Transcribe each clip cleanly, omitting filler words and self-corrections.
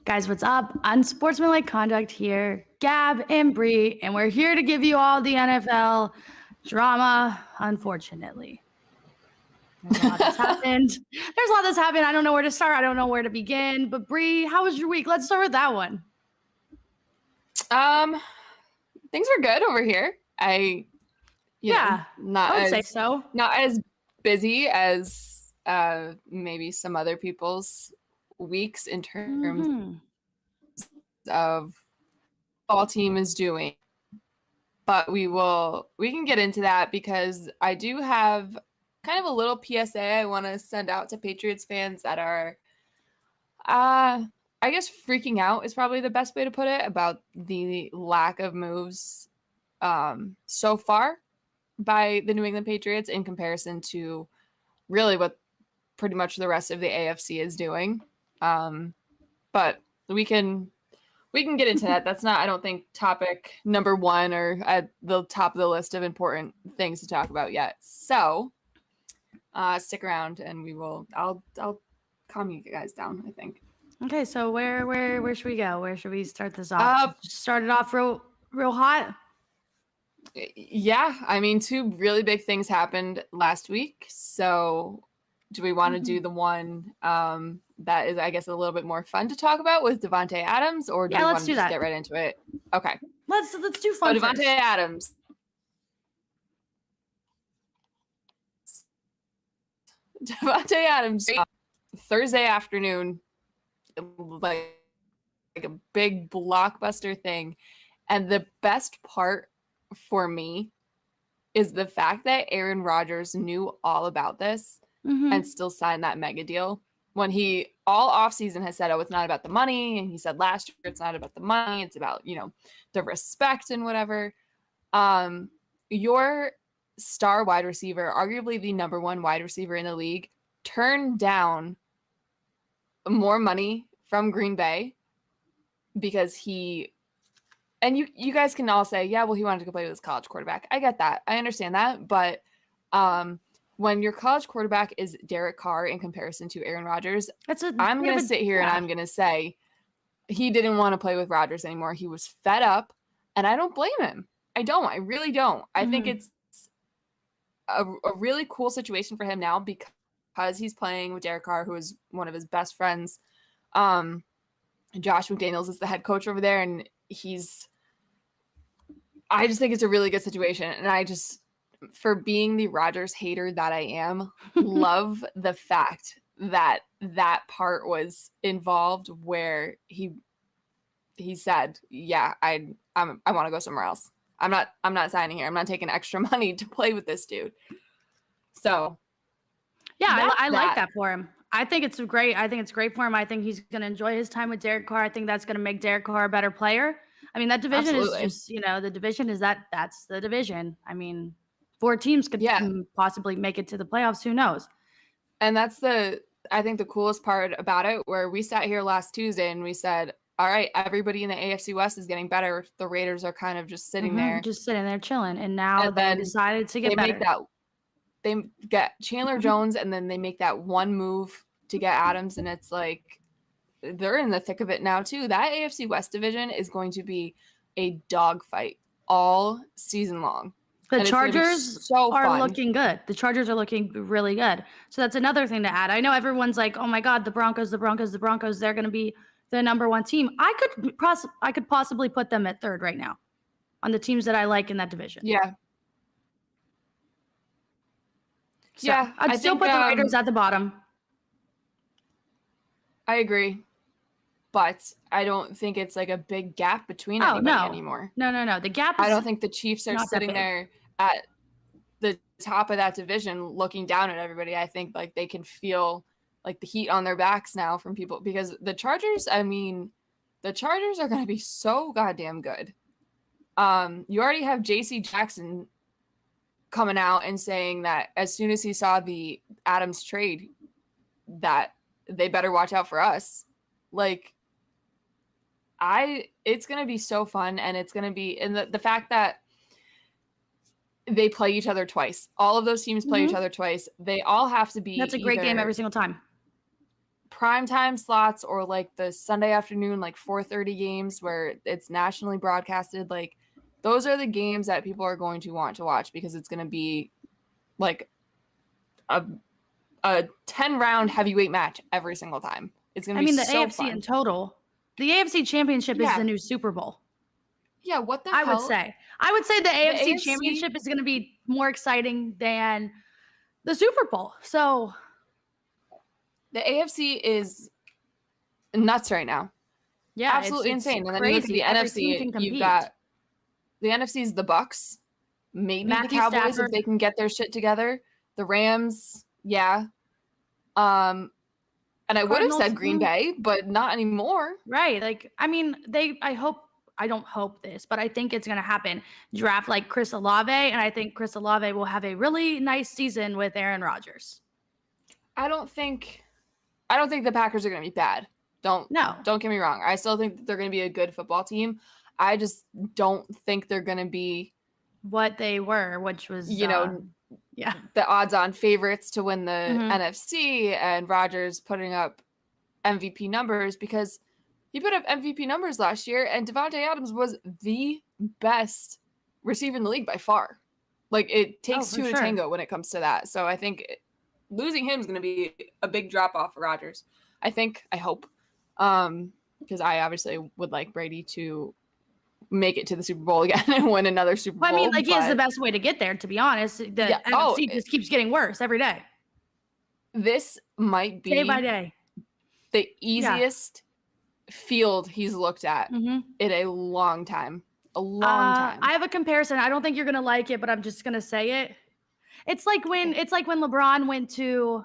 Guys, what's up? Unsportsmanlike conduct here, Gabb and Bree, and we're here to give you all the NFL drama, unfortunately. There's a lot that's happened. I don't know where to start. I don't know where to begin. But Bree, how was your week? Let's start with that one. Things were good over here. I would say so. Not as busy as maybe some other people's weeks in terms of all team is doing. But we can get into that because I do have kind of a little PSA I want to send out to Patriots fans that are I guess freaking out is probably the best way to put it about the lack of moves so far by the New England Patriots in comparison to really what pretty much the rest of the AFC is doing. But we can get into that. That's not, I don't think, topic number one or at the top of the list of important things to talk about yet. So stick around and I'll calm you guys down, I think. Okay, so where should we go? Where should we start this off? Start it off real hot? Yeah, I mean, two really big things happened last week. So do we want to do the one that is, I guess, a little bit more fun to talk about with Davante Adams, or do we want to just get right into it? Okay. Let's do fun. So Davante Adams. Davante Adams Thursday afternoon, like a big blockbuster thing. And the best part for me is the fact that Aaron Rodgers knew all about this and still signed that mega deal when he all offseason has said, oh, it's not about the money. And he said last year, it's not about the money. It's about, the respect and whatever. Your star wide receiver, arguably the number one wide receiver in the league, turned down more money from Green Bay because and you guys can all say, yeah, well, he wanted to go play with his college quarterback. I get that. I understand that. But when your college quarterback is Derek Carr in comparison to Aaron Rodgers, I'm going to sit here and I'm going to say he didn't want to play with Rodgers anymore. He was fed up, and I don't blame him. I don't. I really don't. I think it's a really cool situation for him now because he's playing with Derek Carr, who is one of his best friends. Josh McDaniels is the head coach over there, and I just think it's a really good situation. And for being the Rodgers hater that I am, love the fact that part was involved where he said, yeah, I want to go somewhere else. I'm not signing here. I'm not taking extra money to play with this dude. So yeah, I like that for him. I think it's great. I think it's great for him. I think he's going to enjoy his time with Derek Carr. I think that's going to make Derek Carr a better player. I mean, that division is just, the division is that's the division. I mean, 4 teams could possibly make it to the playoffs. Who knows? And that's I think the coolest part about it, where we sat here last Tuesday and we said, all right, everybody in the AFC West is getting better. The Raiders are kind of just sitting there. Just sitting there chilling. And now they decided to get better. They get Chandler Jones, and then they make that one move to get Adams, and it's like they're in the thick of it now too. That AFC West division is going to be a dogfight all season long. The Chargers are looking good. The Chargers are looking really good. So that's another thing to add. I know everyone's like, oh my God, the Broncos, they're going to be the number one team. I could possibly put them at third right now on the teams that I like in that division. Yeah. So I'd still put the Raiders at the bottom. I agree. But I don't think it's like a big gap between anybody anymore. No. The gap is I don't think the Chiefs are sitting there at the top of that division looking down at everybody. I think like they can feel like the heat on their backs now from people, because the Chargers are going to be so goddamn good. You already have JC Jackson coming out and saying that as soon as he saw the Adams trade, that they better watch out for us. Like, it's going to be so fun, and it's going to be, and the fact that they play each other twice. All of those teams play each other twice. They all have to be. That's a great game every single time. primetime slots or like the Sunday afternoon, like 4:30 games where it's nationally broadcasted, like those are the games that people are going to want to watch because it's going to be like a 10-round heavyweight match every single time. It's going to be the so AFC fun. in total, the AFC Championship is Yeah. the new Super Bowl. Yeah, what the I hell? would say the AFC AFC Championship is going to be more exciting than the Super Bowl. So the AFC is nuts right now. yeah, Absolutely it's insane. And then crazy. you look at the Every team NFC, can compete. you've got the NFC's the Bucks, maybe Matthew the Cowboys Stafford. if they can get their shit together. The Rams, yeah. And I would have said Green Bay, but not anymore. Right. Like, I mean, I don't hope this, but I think it's going to happen. Draft like Chris Olave, and I think Chris Olave will have a really nice season with Aaron Rodgers. I don't think the Packers are going to be bad. Don't get me wrong. I still think that they're going to be a good football team. I just don't think they're going to be what they were, which was, the odds-on favorites to win the NFC, and Rodgers putting up MVP numbers because he put up MVP numbers last year, and Davante Adams was the best receiver in the league by far. Like, it takes two to tango when it comes to that. So I think losing him is going to be a big drop-off for Rodgers. I hope. Because I obviously would like Brady to make it to the Super Bowl again and win another Super Bowl. I mean, like, he is the best way to get there, to be honest. The NFC just keeps getting worse every day. This might be day by day the easiest field he's looked at in a long time. I have a comparison. I don't think you're gonna like it, but I'm just gonna say it. It's like when LeBron went to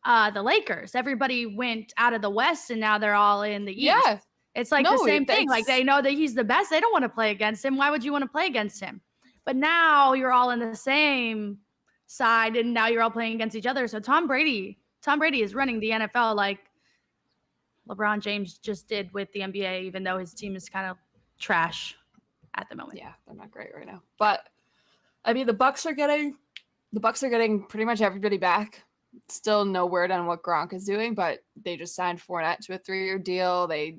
the Lakers. Everybody went out of the West, and now they're all in the East. Yeah. It's like the same thing. Like, they know that he's the best. They don't want to play against him. Why would you want to play against him? But now you're all in the same side, and now you're all playing against each other. So Tom Brady is running the NFL like LeBron James just did with the NBA, even though his team is kind of trash at the moment. Yeah, they're not great right now. But I mean, the Bucks are getting pretty much everybody back. Still no word on what Gronk is doing, but they just signed Fournette to a 3-year deal. They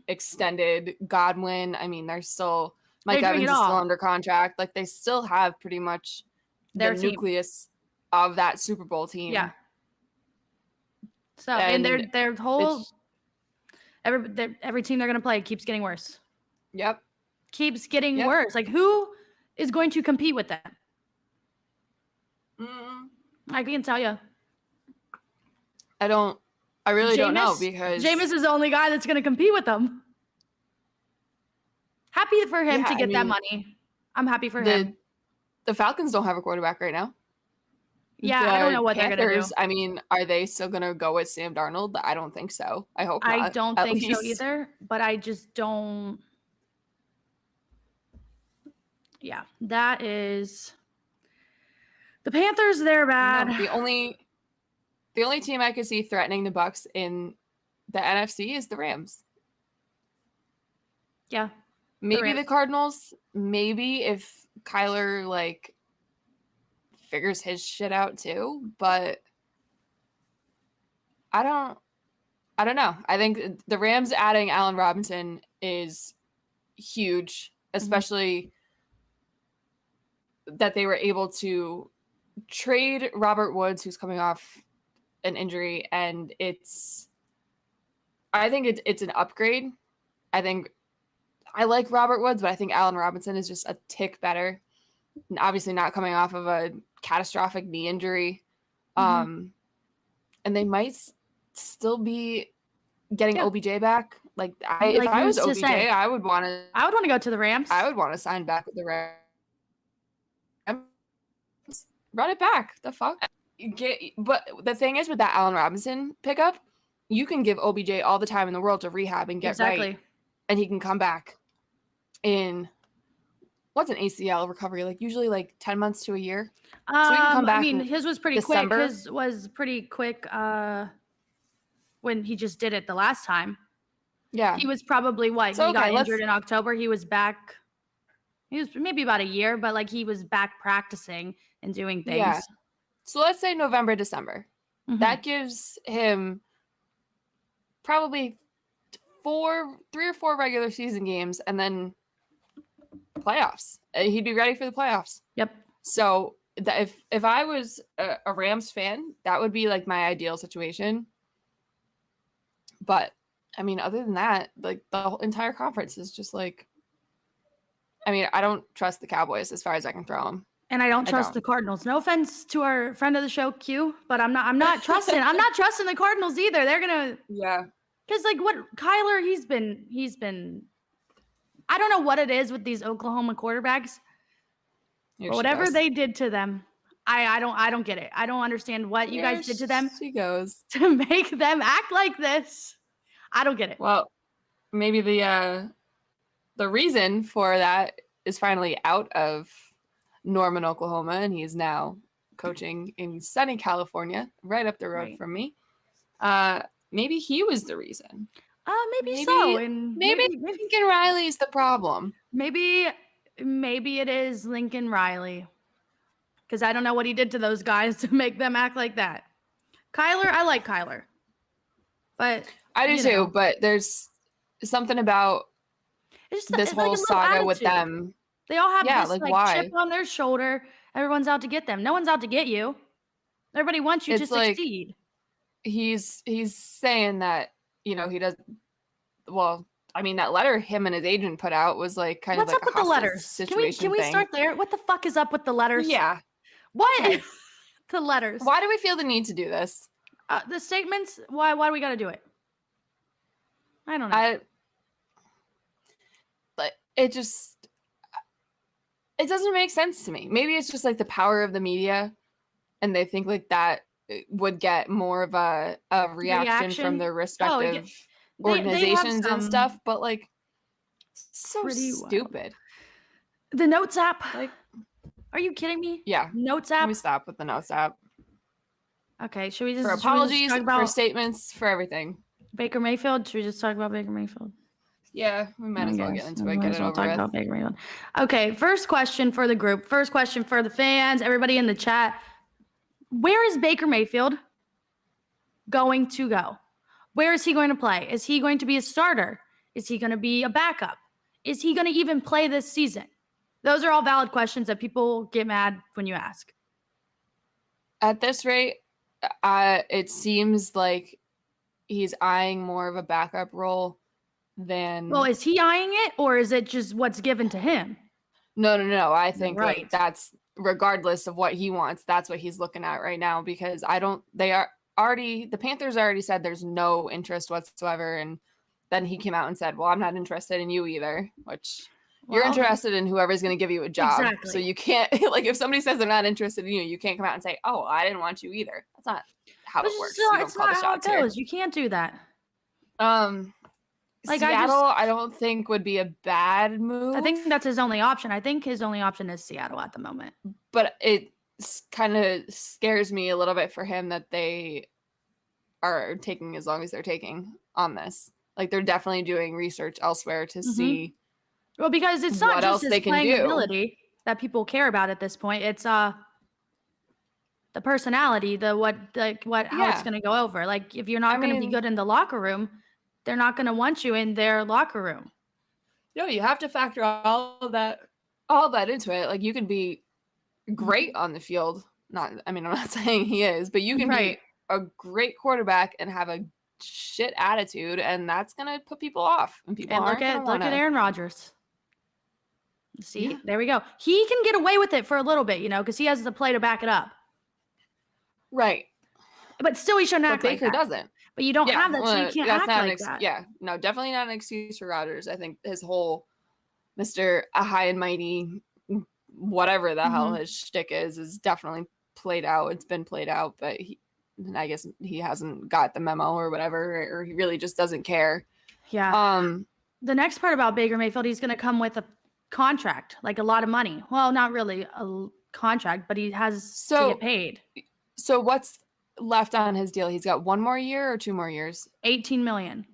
extended Godwin. I mean, they're still Mike Evans is still under contract. Like, they still have pretty much their nucleus of that Super Bowl team. Yeah. So and their whole every team they're gonna play keeps getting worse. Yep. Keeps getting worse. Like, who is going to compete with them? I can't tell you. I really don't know, because Jameis is the only guy that's going to compete with them. Happy for him to get that money. I'm happy for him. The Falcons don't have a quarterback right now. Yeah, I don't know what they're going to do. I mean, are they still going to go with Sam Darnold? I don't think so. I hope not. I don't think so either, but I just don't. Yeah, that is. The Panthers, they're bad. No, the only team I could see threatening the Bucks in the NFC is the Rams. Yeah. Maybe the Cardinals. Maybe if Kyler, like, figures his shit out too. But I don't know. I think the Rams adding Allen Robinson is huge, especially that they were able to trade Robert Woods, who's coming off an injury, and I think it's an upgrade. I like Robert Woods, but I think Allen Robinson is just a tick better. And obviously not coming off of a catastrophic knee injury. And they might still be getting OBJ back. Like, if I was OBJ, I would want to go to the Rams. I would want to sign back with the Rams. Run it back. The fuck? But the thing is, with that Allen Robinson pickup, you can give OBJ all the time in the world to rehab and get right, and he can come back in what's an ACL recovery, like usually like 10 months to a year. So he can come back. I mean, his was pretty quick. His was pretty quick when he just did it the last time. Yeah, he was probably he got injured in October. He was back. He was maybe about a year, but like he was back practicing and doing things. Yeah. So let's say November, December. That gives him probably 3 or 4 regular season games, and then playoffs. He'd be ready for the playoffs. Yep. So if I was a Rams fan, that would be like my ideal situation. But I mean, other than that, like the whole entire conference is just like, I mean, I don't trust the Cowboys as far as I can throw them. And I don't trust the Cardinals. No offense to our friend of the show, Q, but I'm not trusting the Cardinals either. They're gonna because like what Kyler, he's been I don't know what it is with these Oklahoma quarterbacks. But whatever they did to them, I don't get it. I don't understand what you guys did to them. She goes to make them act like this. I don't get it. Well, maybe the reason for that is finally out of Norman, Oklahoma, and he's now coaching in sunny California, right up the road from me. Maybe he was the reason. Maybe so. And maybe Lincoln Riley's the problem. Maybe it is Lincoln Riley. Because I don't know what he did to those guys to make them act like that. Kyler, I like Kyler. But I do too, but there's something about this whole saga with them. They all have this chip on their shoulder. Everyone's out to get them. No one's out to get you. Everybody wants you to succeed. He's saying that, he does. Well, I mean, that letter him and his agent put out was like kind of like a hostage situation. Can we start there? What the fuck is up with the letters? Yeah. What? The letters. Why do we feel the need to do this? The statements. Why do we got to do it? I don't know. But it doesn't make sense to me. Maybe it's just like the power of the media, and they think like that would get more of a reaction from their respective organizations and stuff. But like, so stupid. The Notes app. Like, are you kidding me? Yeah. Notes app. Let me stop with the Notes app. Okay, should we just for apologies, for statements, for everything. Baker Mayfield. Should we just talk about Baker Mayfield? Yeah, we might as well get into it. Get it over with. Baker Mayfield. Okay, first question for the group. First question for the fans. Everybody in the chat. Where is Baker Mayfield going to go? Where is he going to play? Is he going to be a starter? Is he going to be a backup? Is he going to even play this season? Those are all valid questions that people get mad when you ask. At this rate, it seems like he's eyeing more of a backup role than... Well, is he eyeing it, or is it just what's given to him? No. I think like that's regardless of what he wants, that's what he's looking at right now, because the Panthers already said there's no interest whatsoever, and then he came out and said, well, I'm not interested in you either, which... You're interested in whoever's going to give you a job. Exactly. So you can't, like, if somebody says they're not interested in you, you can't come out and say, oh, I didn't want you either. That's not how it works. It's not how it goes. You can't do that. Like Seattle, I don't think would be a bad move. I think that's his only option. I think his only option is Seattle at the moment. But it kind of scares me a little bit for him that they are taking as long as they're taking on this. Like, they're definitely doing research elsewhere to see... Well, because it's not just his playing ability that people care about at this point. It's the personality, how it's going to go over. Like, if you're not going to be good in the locker room, they're not going to want you in their locker room. No, you have to factor all that into it. Like, you can be great on the field. I'm not saying he is, but you can be a great quarterback and have a shit attitude, and that's going to put people off. And people aren't going to want to. Look at Aaron Rodgers. See, there we go. He can get away with it for a little bit, because he has the play to back it up. Right. But still, he shouldn't act like that. Baker doesn't. But you don't have that, so you can't act like that. Yeah, no, definitely not an excuse for Rodgers. I think his whole Mr. High and Mighty, whatever the hell his shtick is definitely played out. It's been played out, but I guess he hasn't got the memo or whatever, or he really just doesn't care. Yeah. The next part about Baker Mayfield, he's going to come with a contract, like a lot of money. Well, not really a contract, but he has to get paid. So what's left on his deal? He's got 1 more year or 2 more years? $18 million.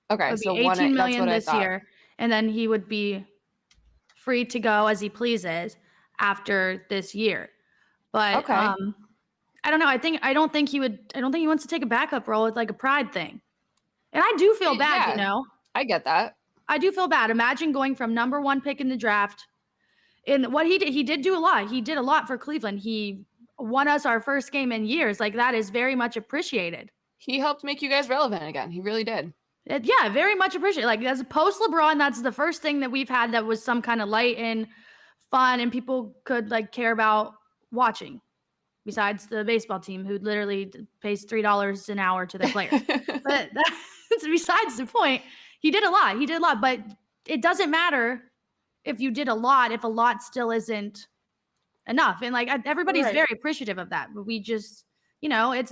Okay, so $18 million this year, and then he would be free to go as he pleases after this year. But I don't know. I don't think he wants to take a backup role with like a pride thing. And I do feel bad, Yeah, you know. I get that. I do feel bad. Imagine going from number 1 pick in the draft. And what he did do a lot. He did a lot for Cleveland. He won us our first game in years. Like, that is very much appreciated. He helped make you guys relevant again. He really did. Yeah, very much appreciated. Like, as a post LeBron, that's the first thing that we've had that was some kind of light and fun and people could like care about watching. Besides the baseball team, who literally pays $3 an hour to their players. But that's besides the point. He did a lot. But it doesn't matter if you did a lot, if a lot still isn't enough. And like, everybody's very appreciative of that. But we just, you know, I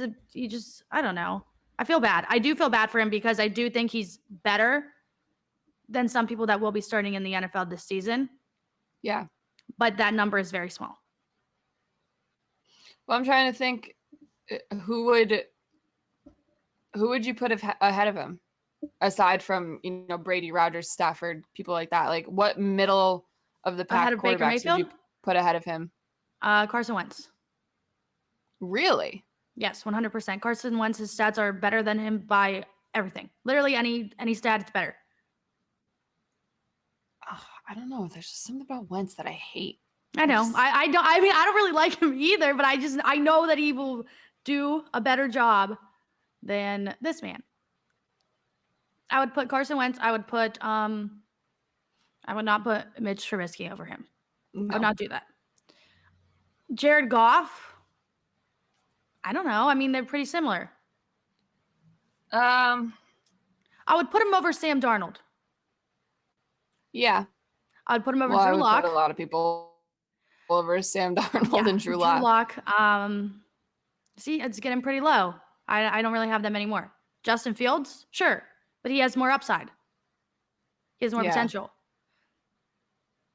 don't know. I feel bad. I do feel bad for him because I do think he's better than some people that will be starting in the NFL this season. Yeah. But that number is very small. Well, I'm trying to think who would you put ahead of him, aside from, you know, Brady, Rodgers, Stafford, people like that. Like, what middle of the pack quarterbacks would you put ahead of him? Carson Wentz. Really? Yes, 100%. Carson Wentz's stats are better than him by everything. Literally any stat, it's better. Oh, I don't know. There's just something about Wentz that I hate. I know. I don't really like him either, but I know that he will do a better job than this man. I would put Carson Wentz. I would not put Mitch Trubisky over him. No. I would not do that. Jared Goff. I don't know. I mean, they're pretty similar. I would put him over Sam Darnold. Yeah. I would put him over Drew Lock. I would put a lot of people over Sam Darnold and Drew Lock. See, it's getting pretty low. I don't really have that many more. Justin Fields, sure, but he has more upside. He has more potential.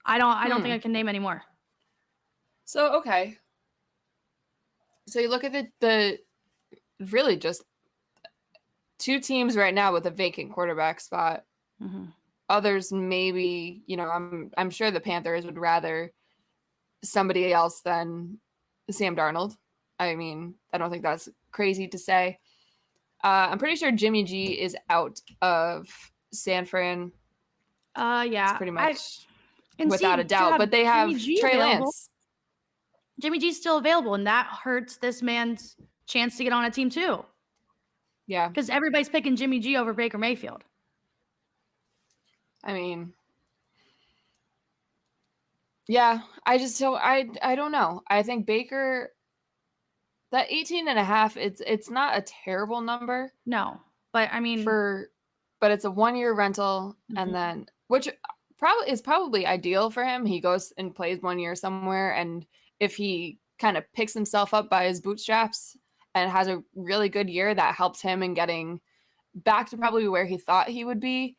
I don't think I can name any more. So okay. So you look at the really just two teams right now with a vacant quarterback spot. Mm-hmm. Others maybe, you know, I'm sure the Panthers would rather somebody else than Sam Darnold. I mean, I don't think that's crazy to say. I'm pretty sure Jimmy G is out of San Fran. Yeah. It's pretty much without a doubt. But they have Trey Lance. Jimmy G's still available, and that hurts this man's chance to get on a team too. Yeah. Because everybody's picking Jimmy G over Baker Mayfield. I mean, yeah, I don't know. I think Baker, that 18.5, it's not a terrible number. No, but I mean, but it's a 1-year rental, and then, which is probably ideal for him. He goes and plays 1 year somewhere, and if he kind of picks himself up by his bootstraps and has a really good year, that helps him in getting back to probably where he thought he would be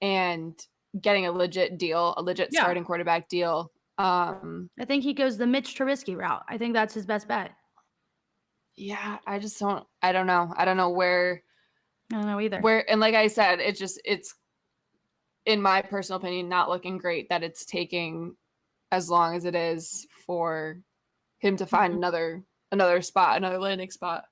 and getting a legit deal, a legit starting quarterback deal. I think he goes the Mitch Trubisky route. I think that's his best bet. Yeah, I don't know. I don't know where. I don't know either. And like I said, it's in my personal opinion, not looking great that it's taking as long as it is for him to find another spot, another landing spot.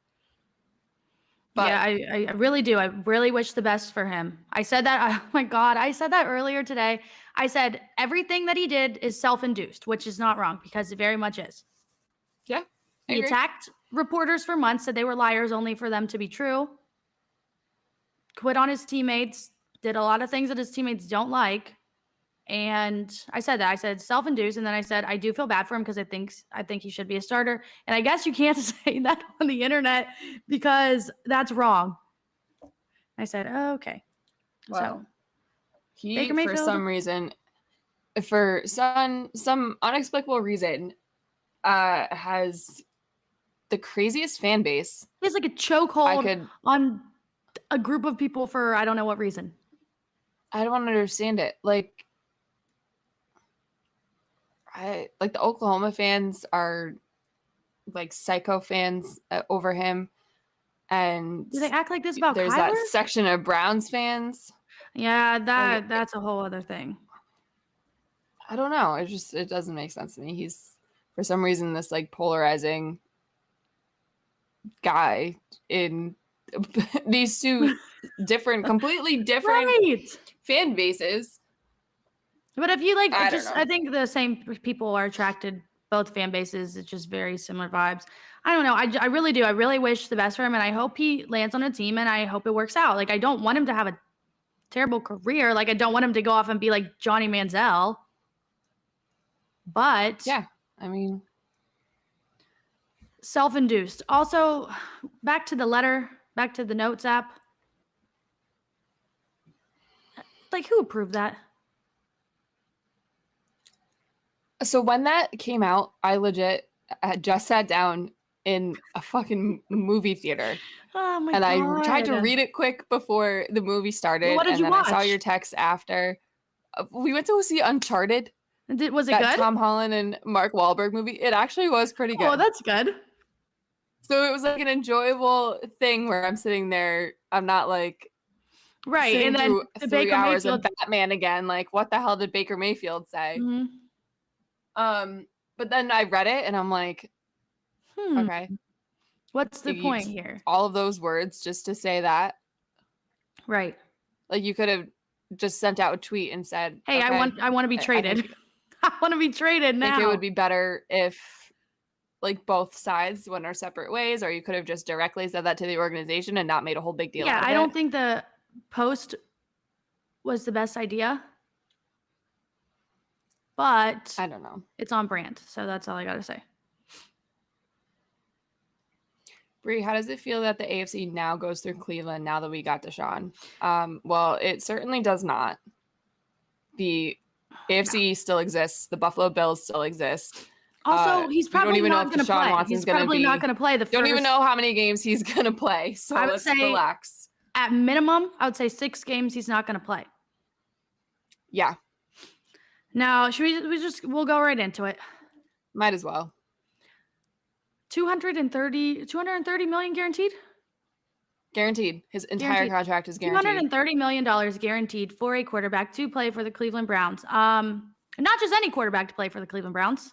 But yeah, I really do. I really wish the best for him. I said that. Oh my God. I said that earlier today. I said everything that he did is self-induced, which is not wrong because it very much is. Yeah. He attacked reporters for months, said they were liars only for them to be true. Quit on his teammates, did a lot of things that his teammates don't like. And I said that. I said self-induced, and then I said I do feel bad for him because I think he should be a starter. And I guess you can't say that on the internet because that's wrong. I said, oh, okay. Well, so he for some reason, for some unexplicable reason, has the craziest fan base. He has like a chokehold on a group of people for I don't know what reason. I don't understand it. Like the Oklahoma fans are like psycho fans over him, and do they act like this about there's Kyler? That section of Browns fans. Yeah, that's a whole other thing. I don't know. It doesn't make sense to me. He's for some reason this like polarizing guy in these two completely different fan bases. But if you like, I don't know. I think the same people are attracted, both fan bases. It's just very similar vibes. I don't know. I really do. I really wish the best for him, and I hope he lands on a team, and I hope it works out. Like, I don't want him to have a terrible career. Like, I don't want him to go off and be like Johnny Manziel. But yeah, I mean, self-induced. Also, back to the notes app. Like, who approved that? So when that came out, I legit had just sat down in a fucking movie theater. Oh my God. I tried to read it quick before the movie started. What did and you then watch? I saw your text after. We went to go see Uncharted. Was it good? Tom Holland and Mark Wahlberg movie. It actually was pretty good. Oh, that's good. So it was like an enjoyable thing where I'm sitting there. I'm not like right, and then through the 3 Baker hours Mayfield of Batman again. Like, what the hell did Baker Mayfield say? Mm-hmm. But then I read it and I'm like, okay, what's the point here? All of those words just to say that, right? Like, you could have just sent out a tweet and said, "Hey, okay, I want to be traded. I want to be traded now." I think it would be better if, like, both sides went our separate ways, or you could have just directly said that to the organization and not made a whole big deal out of it. I don't think the post was the best idea, but I don't know. It's on brand, so that's all I gotta say. Bree, how does it feel that the AFC now goes through Cleveland now that we got Deshaun? Well, it certainly does not. The AFC still exists. The Buffalo Bills still exist. Also, he's probably not going to play. He's probably not going to play the first. Don't even know how many games he's going to play, so let's relax. At minimum, I would say 6 games he's not going to play. Yeah. Now, we'll go right into it. Might as well. 230 million guaranteed? Guaranteed. His entire contract is guaranteed. $230 million guaranteed for a quarterback to play for the Cleveland Browns. Not just any quarterback to play for the Cleveland Browns.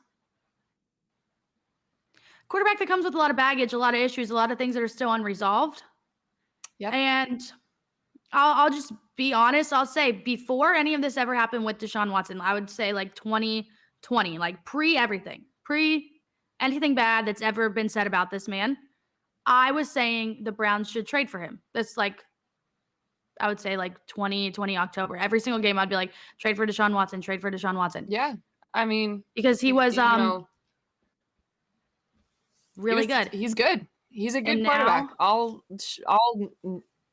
Quarterback that comes with a lot of baggage, a lot of issues, a lot of things that are still unresolved. Yeah. And I'll just be honest. I'll say before any of this ever happened with Deshaun Watson, I would say like 2020, like pre-everything, pre-anything bad that's ever been said about this man, I was saying the Browns should trade for him. That's like, I would say like 2020 October. Every single game I'd be like, trade for Deshaun Watson, trade for Deshaun Watson. Yeah. I mean. Because he was really good. He's good. He's a good quarterback. All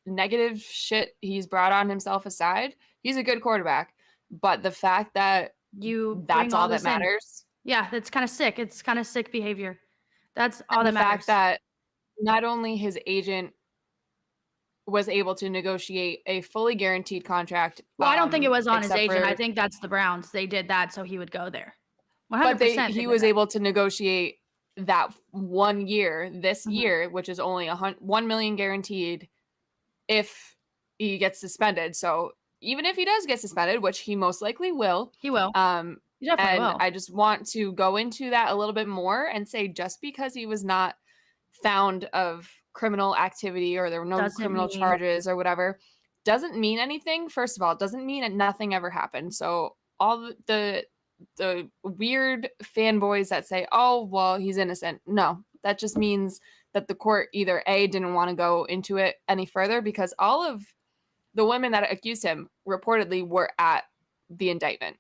negative shit he's brought on himself aside, he's a good quarterback. But the fact that that's all that matters. Yeah, that's kind of sick. It's kind of sick behavior. That's all that matters. The fact that not only his agent was able to negotiate a fully guaranteed contract. Well, I don't think it was on his agent. I think that's the Browns. They did that so he would go there. 100%. But he was able to negotiate that 1 year, this year, which is only $1 million guaranteed if he gets suspended. So even if he does get suspended, which he most likely will, he will. He definitely will. I just want to go into that a little bit more and say, just because he was not found of criminal activity or there were no criminal charges or whatever, doesn't mean anything. First of all, it doesn't mean that nothing ever happened. So all the weird fanboys that say, oh, well, he's innocent. No, that just means that the court either A, didn't want to go into it any further, because all of the women that accused him reportedly were at the indictment.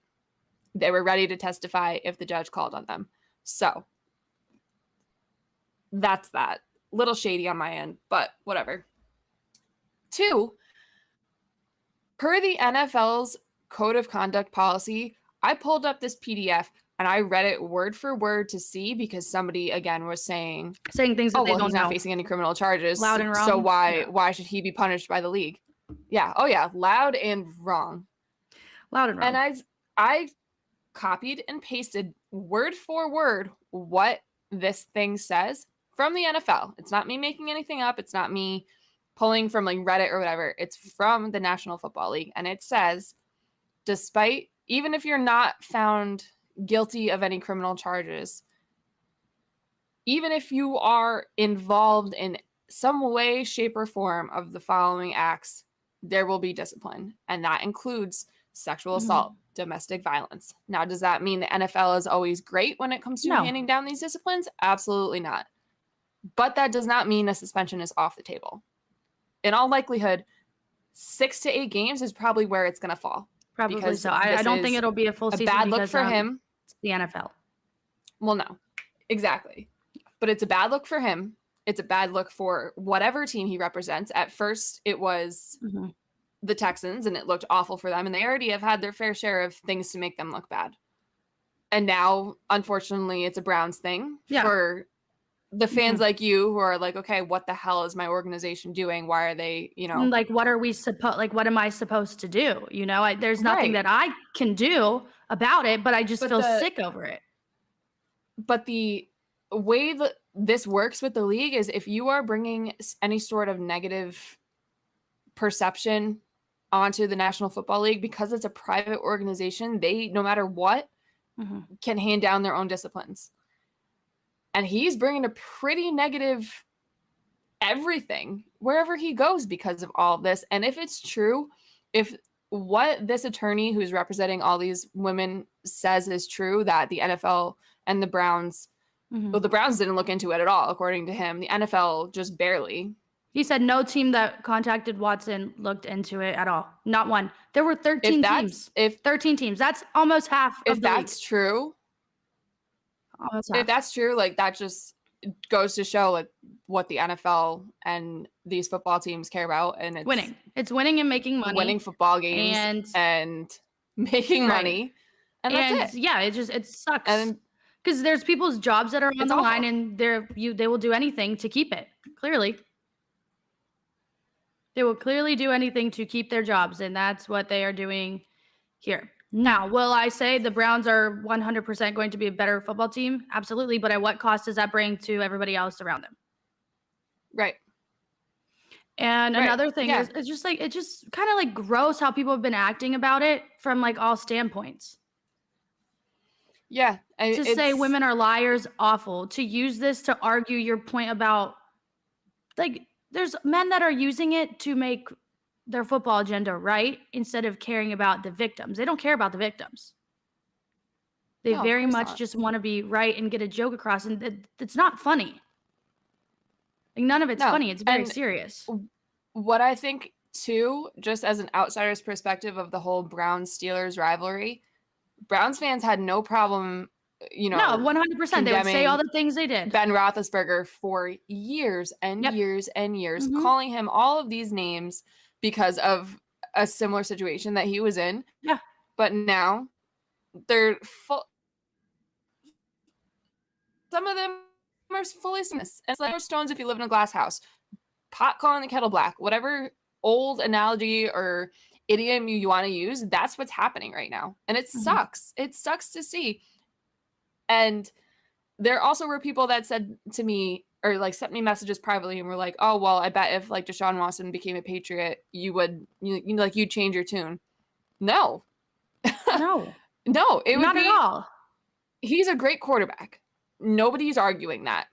They were ready to testify if the judge called on them. So that's that. Little shady on my end, but whatever. 2, per the NFL's code of conduct policy, I pulled up this PDF and I read it word for word to see, because somebody again was saying things that they don't know. He's not facing any criminal charges. Loud and wrong. So why should he be punished by the league? Yeah. Oh yeah. Loud and wrong. Loud and wrong. And I copied and pasted word for word what this thing says from the NFL. It's not me making anything up. It's not me pulling from like Reddit or whatever. It's from the National Football League. And it says, even if you're not found guilty of any criminal charges, even if you are involved in some way, shape, or form of the following acts, there will be discipline. And that includes sexual assault, domestic violence. Now, does that mean the NFL is always great when it comes to handing down these disciplines? Absolutely not. But that does not mean a suspension is off the table. In all likelihood, 6 to 8 games is probably where it's going to fall. Probably so. I don't think it'll be a full season. A bad look for him. It's the NFL. Well, no, exactly. But it's a bad look for him. It's a bad look for whatever team he represents. At first, it was the Texans, and it looked awful for them. And they already have had their fair share of things to make them look bad. And now, unfortunately, it's a Browns thing for the fans like you who are like, okay, what the hell is my organization doing? Why are they, like, what are we supposed, like, what am I supposed to do? There's nothing that I can do about it, but I just feel sick over it. But the way that this works with the league is if you are bringing any sort of negative perception onto the National Football League, because it's a private organization, they, no matter what, can hand down their own disciplines. And he's bringing a pretty negative everything wherever he goes because of all of this. And if it's true, if what this attorney who's representing all these women says is true, that the NFL and the Browns, well, the Browns didn't look into it at all, according to him. The NFL just barely. He said no team that contacted Watson looked into it at all. Not one. There were 13 teams. 13 teams. That's almost half of the league. If that's true, if that's true, like, that just goes to show like what the NFL and these football teams care about, and it's winning. It's winning and making money, winning football games and making money, and that's it. Yeah, it sucks. And because there's people's jobs that are on the line, and they will do anything to keep it. Clearly, they will clearly do anything to keep their jobs, and that's what they are doing here. Now, will I say the Browns are 100% going to be a better football team? Absolutely. But at what cost does that bring to everybody else around them? Right. And another thing is, it's just kind of like gross how people have been acting about it from like all standpoints. Yeah. To say women are liars, awful. To use this to argue your point about, like, there's men that are using it to make their football agenda right instead of caring about the victims. They don't care about the victims. They very much just want to be right and get a joke across, and it's not funny. Like, none of it's funny. It's very serious. What I think too, just as an outsider's perspective of the whole Browns-Steelers rivalry, Browns fans had no problem, no, 100%. They would say all the things they did. Ben Roethlisberger for years and years and years, calling him all of these names because of a similar situation that he was in. Yeah. But now they're full. Some of them are fully serious. It's like stones if you live in a glass house. Pot calling the kettle black. Whatever old analogy or idiom you want to use, that's what's happening right now. And it sucks. It sucks to see. And there also were people that said to me, or like sent me messages privately and were like, oh, well, I bet if like Deshaun Watson became a Patriot, you'd change your tune. No. No. No, it would not be, at all. He's a great quarterback. Nobody's arguing that.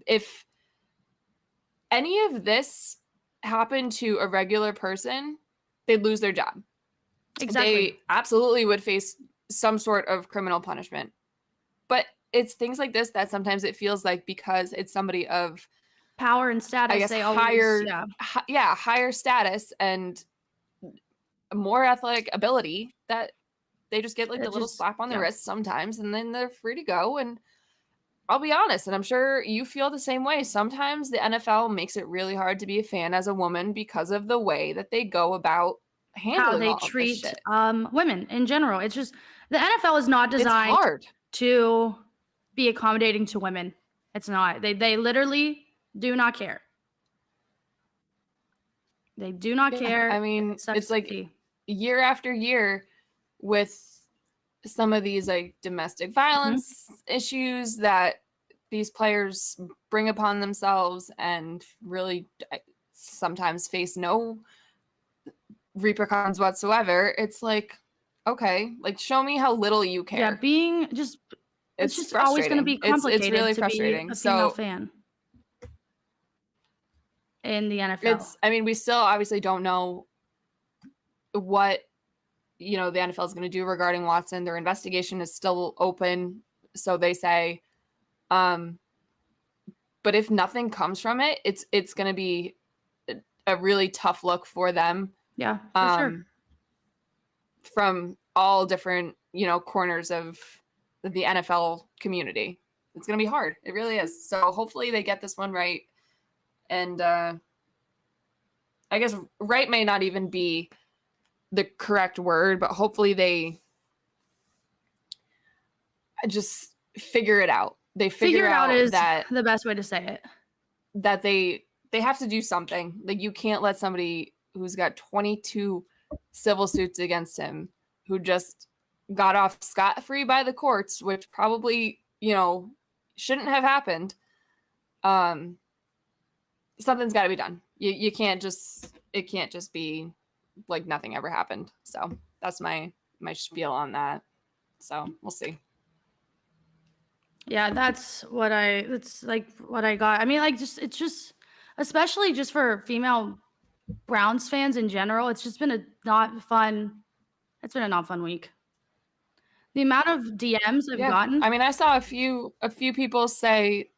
If any of this happened to a regular person, they'd lose their job. Exactly. They absolutely would face some sort of criminal punishment. But it's things like this that sometimes it feels like, because it's somebody of power and status, I guess, higher status and more athletic ability, that they just get like the little slap on the wrist sometimes, and then they're free to go. And I'll be honest, and I'm sure you feel the same way. Sometimes the NFL makes it really hard to be a fan as a woman because of the way that they go about handling how they treat women in general. It's just, the NFL is not designed to be accommodating to women. It's not. They literally do not care. They do not care. I mean, it's like year after year with some of these like domestic violence issues that these players bring upon themselves and really sometimes face no repercussions whatsoever. It's like, okay, like, show me how little you care. Yeah, it's just always going to be complicated. It's really frustrating. To be a female fan. in the NFL. We still obviously don't know what, the NFL is going to do regarding Watson. Their investigation is still open, so they say. But if nothing comes from it, it's going to be a really tough look for them. Yeah, for sure. From all different, corners of the NFL community. It's going to be hard. It really is. So hopefully they get this one right. And I guess right may not even be the correct word, but hopefully they just figure it out. They figure it out is that the best way to say it. That they have to do something. Like, you can't let somebody who's got 22 civil suits against him, who just got off scot-free by the courts, which probably, shouldn't have happened. Something's got to be done. You can't just, it can't just be like nothing ever happened. So that's my spiel on that. So we'll see. Yeah, that's what I got. I mean, like, it's just, especially just for female Browns fans in general, it's just been a not fun week. The amount of DMs I've gotten. I mean, I saw a few people say,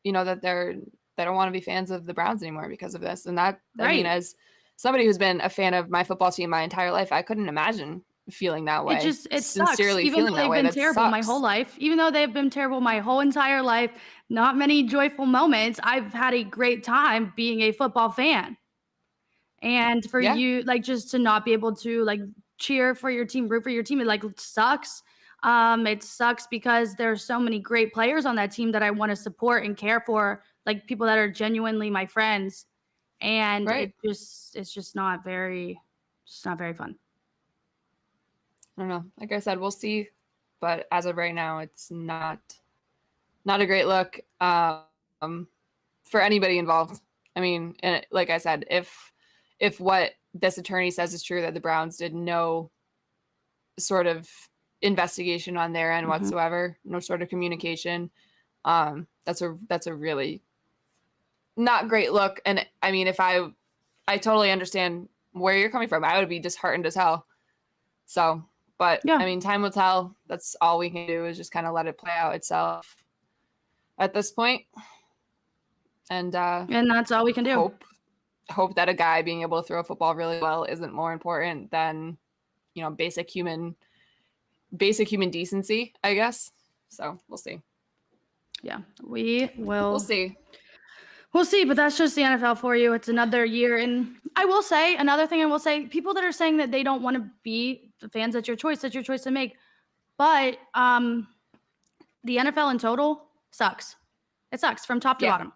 that they don't want to be fans of the Browns anymore because of this. And that, right. I mean, as somebody who's been a fan of my football team my entire life, I couldn't imagine feeling that way. It sincerely sucks. Even though they've been terrible my whole life, even though they've been terrible my whole entire life, not many joyful moments. I've had a great time being a football fan. And for you, like, just to not be able to, like, cheer for your team, root for your team, it sucks. It sucks because there's so many great players on that team that I want to support and care for, like people that are genuinely my friends. And it's just not very fun. I don't know. Like I said, we'll see. But as of right now, it's not a great look for anybody involved. I mean, and like I said, if what this attorney says is true, that the Browns did no sort of investigation on their end whatsoever, no sort of communication, that's a really not great look. And I mean, if I totally understand where you're coming from, I would be disheartened as hell. So, but I mean, time will tell. That's all we can do, is just kind of let it play out itself at this point. And that's all we can do. Hope that a guy being able to throw a football really well isn't more important than, basic human decency, I guess. So we'll see. Yeah, we'll see. We'll see, but that's just the NFL for you. It's another year. And I will say, another thing I will say, people that are saying that they don't want to be the fans, that's your choice to make. But the NFL in total sucks. It sucks from top to bottom.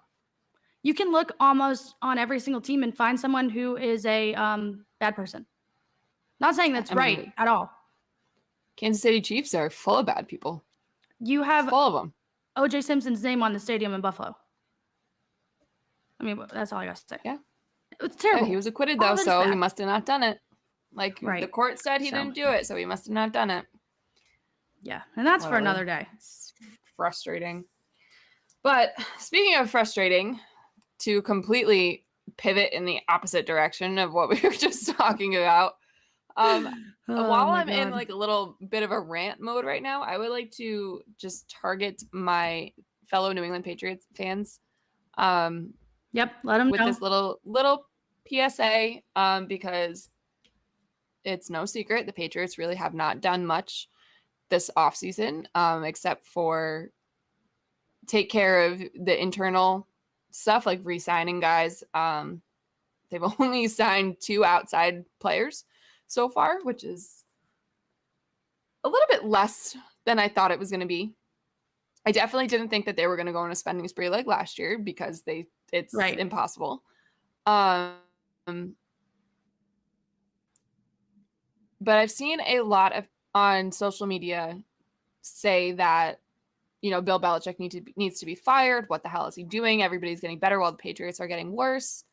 You can look almost on every single team and find someone who is a bad person. Not saying that's right at all. Kansas City Chiefs are full of bad people. You have full of them. O.J. Simpson's name on the stadium in Buffalo. I mean, that's all I got to say. Yeah. It's terrible. Yeah, he was acquitted, though, so he must have not done it. Like, the court said he didn't do it, so he must have not done it. Yeah, and that's for another day. It's frustrating. But speaking of frustrating, to completely pivot in the opposite direction of what we were just talking about, while I'm in like a little bit of a rant mode right now, I would like to just target my fellow New England Patriots fans. Let them with know. This little PSA, because it's no secret the Patriots really have not done much this offseason, except for take care of the internal stuff, like re-signing guys. They've only signed 2 outside players so far, which is a little bit less than I thought it was going to be. I definitely didn't think that they were going to go on a spending spree like last year, because it's impossible. But I've seen a lot on social media say that, Bill Belichick needs to be fired. What the hell is he doing? Everybody's getting better while the Patriots are getting worse.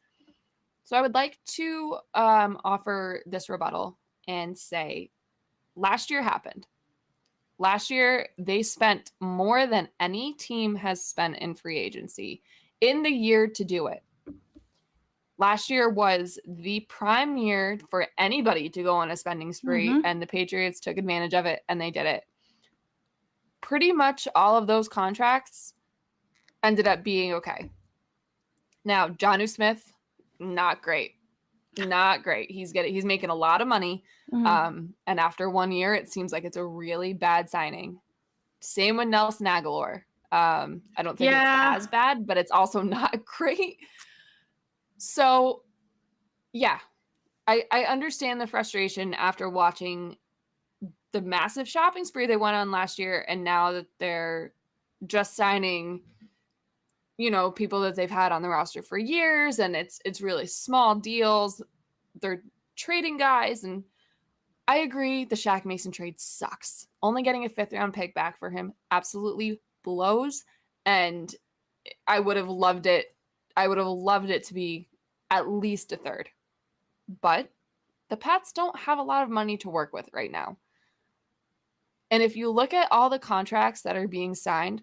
So I would like to offer this rebuttal and say, last year happened. Last year, they spent more than any team has spent in free agency in the year to do it. Last year was the prime year for anybody to go on a spending spree, and the Patriots took advantage of it, and they did it. Pretty much all of those contracts ended up being okay. Now, Jonnu Smith, not great. Not great. He's making a lot of money. And after 1 year, it seems like it's a really bad signing. Same with Nelson Aguilar. I don't think it's as bad, but it's also not great. So, yeah, I understand the frustration after watching the massive shopping spree they went on last year, and now that they're just signing, people that they've had on the roster for years, and it's really small deals. They're trading guys, and I agree the Shaq Mason trade sucks. Only getting a 5th-round pick back for him absolutely blows, and I would have loved it. I would have loved it to be at least a 3rd. But the Pats don't have a lot of money to work with right now. And if you look at all the contracts that are being signed,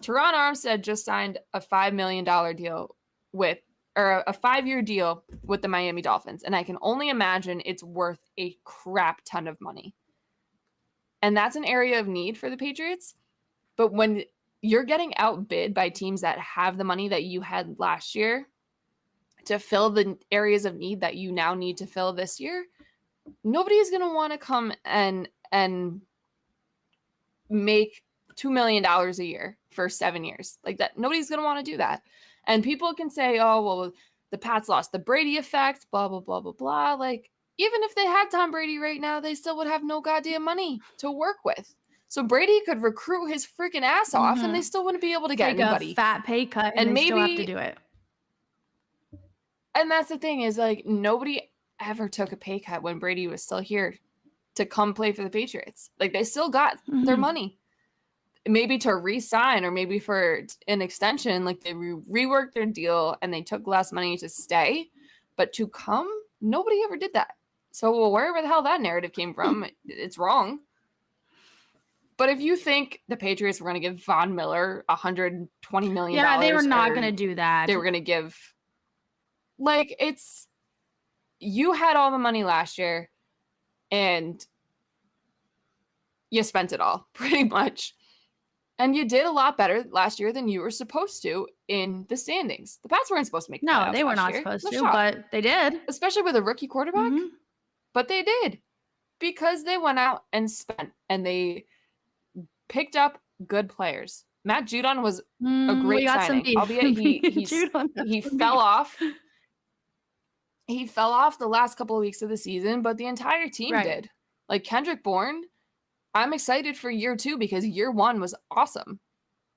Teron Armstead just signed a $5 million deal a 5-year deal with the Miami Dolphins. And I can only imagine it's worth a crap ton of money. And that's an area of need for the Patriots. But when you're getting outbid by teams that have the money that you had last year to fill the areas of need that you now need to fill this year, nobody is going to want to come and make $2 million a year for 7 years like that. Nobody's going to want to do that. And people can say, oh, well, the Pats lost the Brady effect, blah, blah, blah, blah, blah. Like, even if they had Tom Brady right now, they still would have no goddamn money to work with. So Brady could recruit his freaking ass off, and they still wouldn't be able to get anybody. A fat pay cut, and they still have to do it. And that's the thing is, like, nobody ever took a pay cut when Brady was still here to come play for the Patriots. Like, they still got their money. Maybe to re-sign or maybe for an extension, like they reworked their deal and they took less money to stay. But to come, nobody ever did that. So wherever the hell that narrative came from, it's wrong. But if you think the Patriots were going to give Von Miller $120 million. Yeah, they were not going to do that. They were going to give, like, you had all the money last year and you spent it all pretty much. And you did a lot better last year than you were supposed to in the standings. The Pats weren't supposed to make the playoffs. No, they were not supposed to, but they did. Especially with a rookie quarterback. But they did. Because they went out and spent. And they picked up good players. Matt Judon was a great signing. Albeit he fell off. He fell off the last couple of weeks of the season, but the entire team did. Like Kendrick Bourne, I'm excited for year 2 because year 1 was awesome.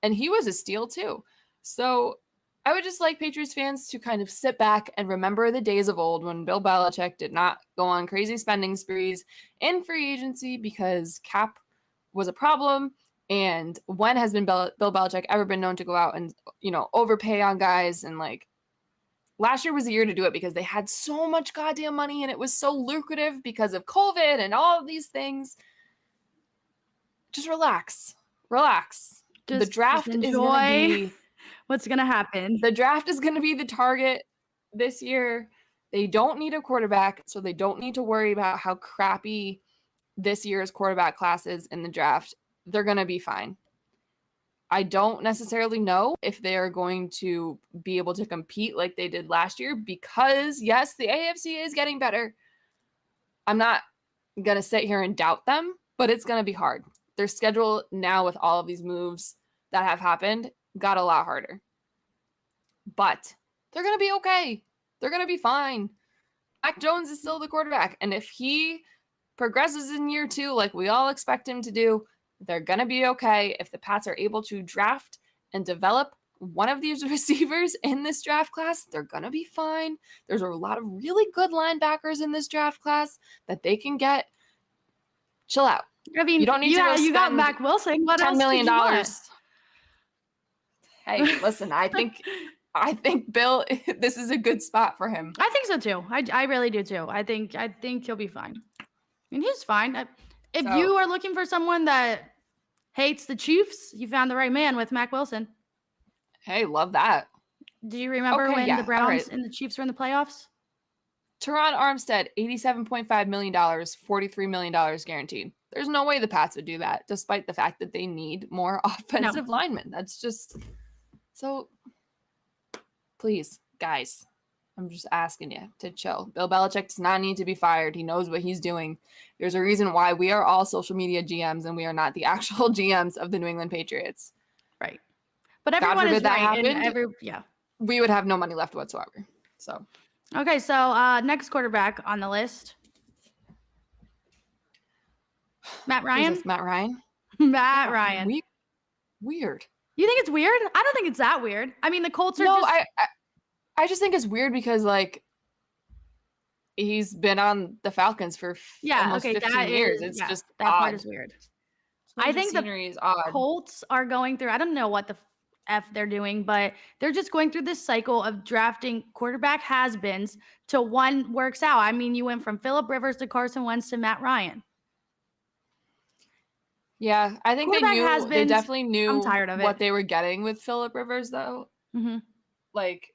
And he was a steal too. So I would just like Patriots fans to kind of sit back and remember the days of old when Bill Belichick did not go on crazy spending sprees in free agency because cap was a problem. And when has been Bill Belichick ever been known to go out and, overpay on guys? And like last year was the year to do it because they had so much goddamn money and it was so lucrative because of COVID and all of these things. Just relax. The draft is going to be what's going to happen. The draft is going to be the target this year. They don't need a quarterback, so they don't need to worry about how crappy this year's quarterback class is in the draft. They're going to be fine. I don't necessarily know if they are going to be able to compete like they did last year because, yes, the AFC is getting better. I'm not going to sit here and doubt them, but it's going to be hard. Their schedule now with all of these moves that have happened got a lot harder. But they're going to be okay. They're going to be fine. Mac Jones is still the quarterback. And if he progresses in year 2 like we all expect him to do, they're going to be okay. If the Pats are able to draft and develop one of these receivers in this draft class, they're going to be fine. There's a lot of really good linebackers in this draft class that they can get. Chill out. I mean, you don't need to you got Mac Wilson. What else? $10 million. Hey, listen, I think Bill, this is a good spot for him. I think so too. I really do too. I think he'll be fine. I mean, he's fine. If you are looking for someone that hates the Chiefs, you found the right man with Mac Wilson. Hey, love that. Do you remember Okay, when yeah, the all Browns right. and the Chiefs were in the playoffs? Teron Armstead, $87.5 million, $43 million guaranteed. There's no way the Pats would do that, despite the fact that they need more offensive linemen. That's just so. Please, guys, I'm just asking you to chill. Bill Belichick does not need to be fired. He knows what he's doing. There's a reason why we are all social media GMs and we are not the actual GMs of the New England Patriots. Right. But everyone is right. Happened, we would have no money left whatsoever. So. Okay, so next quarterback on the list. Matt Ryan? Jesus, Matt Ryan? Matt Ryan. Weird. You think it's weird? I don't think it's that weird. I mean, the Colts are just... I just think it's weird because, like, he's been on the Falcons for almost 15 years. It's just that odd. part is weird. I think the Colts are going through... I don't know what the F they're doing, but they're just going through this cycle of drafting quarterback has-beens till one works out. I mean, you went from Phillip Rivers to Carson Wentz to Matt Ryan. Yeah, I think they definitely knew I'm tired of what they were getting with Phillip Rivers, though. Mm-hmm. Like,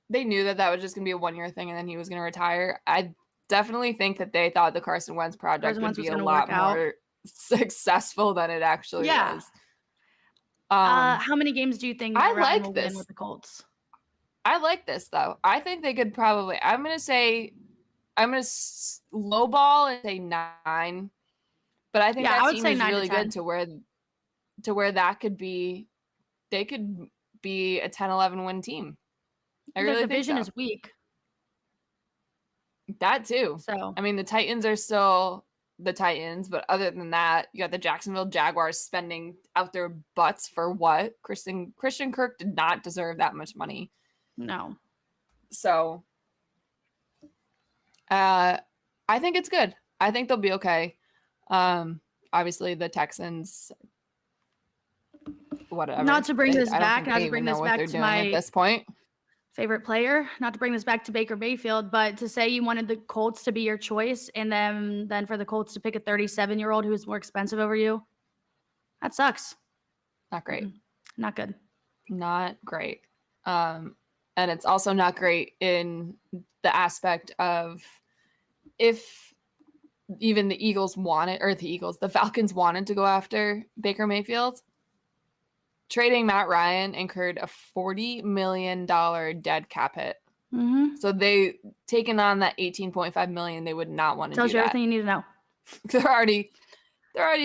they knew that was just going to be a one-year thing and then he was going to retire. I definitely think that they thought the Carson Wentz project would be a lot more successful than it actually was. How many games do you think Matt Ryan will win with the Colts? I like this, though. I think they could probably... I'm going to lowball and say 9. But I think that team is really good to where that could be... They could be a 10-11 win team. I really think so. The division is weak. That too. So I mean, the Titans are still the Titans, but other than that, you got the Jacksonville Jaguars spending out their butts for what? Christian Kirk did not deserve that much money. No. So I think it's good. I think they'll be okay. Obviously the Texans, whatever. Not to bring this back to my at this point. Favorite player, not to bring this back to Baker Mayfield, but to say you wanted the Colts to be your choice and then for the Colts to pick a 37-year-old who's more expensive over you, that sucks. Not great. Not good. Not great. And it's also not great in the aspect of if even the Falcons wanted to go after Baker Mayfield, trading Matt Ryan incurred a $40 million dead cap hit. Mm-hmm. So they taking on that $18.5 million, they would not want to do that. Tells you everything you need to know. They're already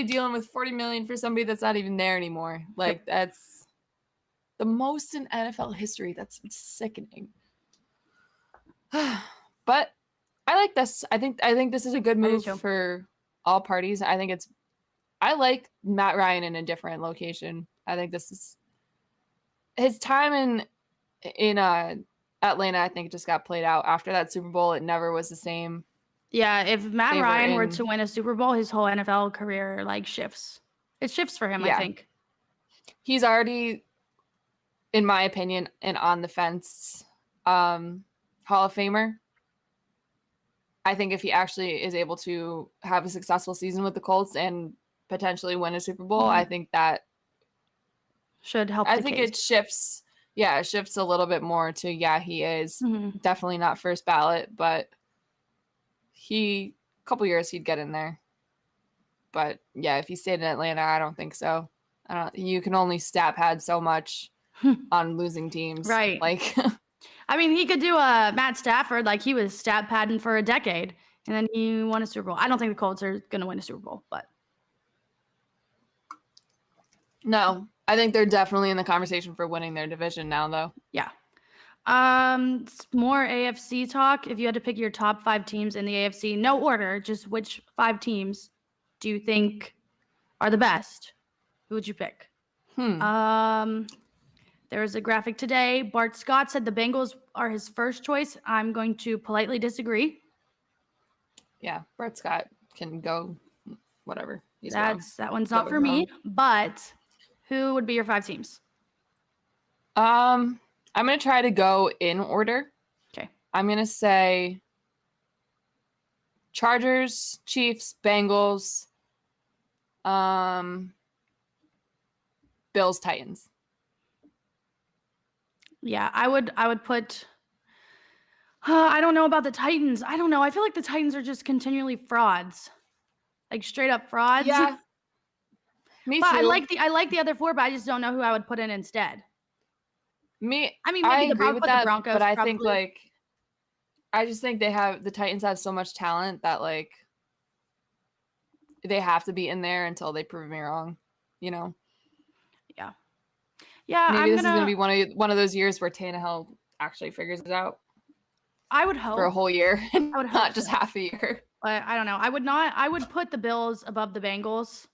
dealing with $40 million for somebody that's not even there anymore. Like, that's the most in NFL history. That's sickening. But I like this. I think this is a good move for all parties. I like Matt Ryan in a different location. I think this is his time in Atlanta. I think just got played out after that Super Bowl. It never was the same. Yeah, if Matt Ryan were to win a Super Bowl, his whole NFL career shifts. It shifts for him. Yeah. I think he's already, in my opinion, an on the fence Hall of Famer. I think if he actually is able to have a successful season with the Colts and potentially win a Super Bowl, I think that should help. It shifts. Yeah, it shifts a little bit more to, he is definitely not first ballot, but a couple years he'd get in there. But yeah, if he stayed in Atlanta, I don't think so. You can only stat pad so much on losing teams. Right. I mean, he could do a Matt Stafford, he was stat padding for a decade and then he won a Super Bowl. I don't think the Colts are going to win a Super Bowl, but. No, I think they're definitely in the conversation for winning their division now, though. Yeah. More AFC talk. If you had to pick your top 5 teams in the AFC, no order, just which 5 teams do you think are the best? Who would you pick? There was a graphic today. Bart Scott said the Bengals are his first choice. I'm going to politely disagree. Yeah, Bart Scott can go whatever. That one's not for me, but who would be your 5 teams? I'm going to try to go in order. Okay. I'm going to say Chargers, Chiefs, Bengals, Bills, Titans. Yeah, I would put. I don't know about the Titans. I don't know. I feel like the Titans are just continually frauds, like straight up frauds. Yeah, me but too. I like the other four, but I just don't know who I would put in instead. I mean, maybe I the agree with that, Broncos, but I probably. think I just think the Titans have so much talent that they have to be in there until they prove me wrong, Yeah. Maybe this is gonna be one of those years where Tannehill actually figures it out. I would hope for a whole year, and I would hope not just half a year. But I don't know. I would put the Bills above the Bengals.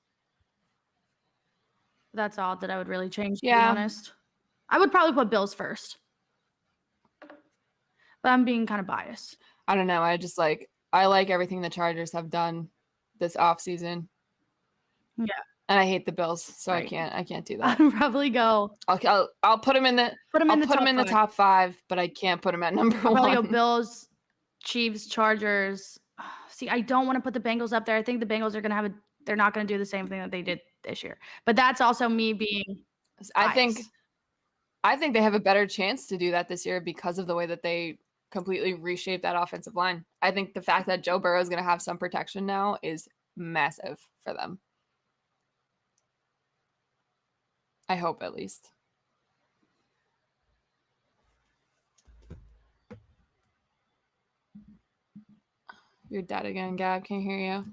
That's all that I would really change, to be honest. I would probably put Bills first. But I'm being kind of biased. I don't know. I like everything the Chargers have done this offseason. Yeah. And I hate the Bills, so right. I can't do that. I'd probably go. I'll put them in the top 5, but I can't put them at number 1. I'll probably go Bills, Chiefs, Chargers. See, I don't want to put the Bengals up there. I think the Bengals are gonna they're not gonna do the same thing that they did this year. But that's also me being biased. I think they have a better chance to do that this year because of the way that they completely reshaped that offensive line. I think the fact that Joe Burrow is going to have some protection now is massive for them. I hope, at least. You're dead again, Gab. Can't hear you.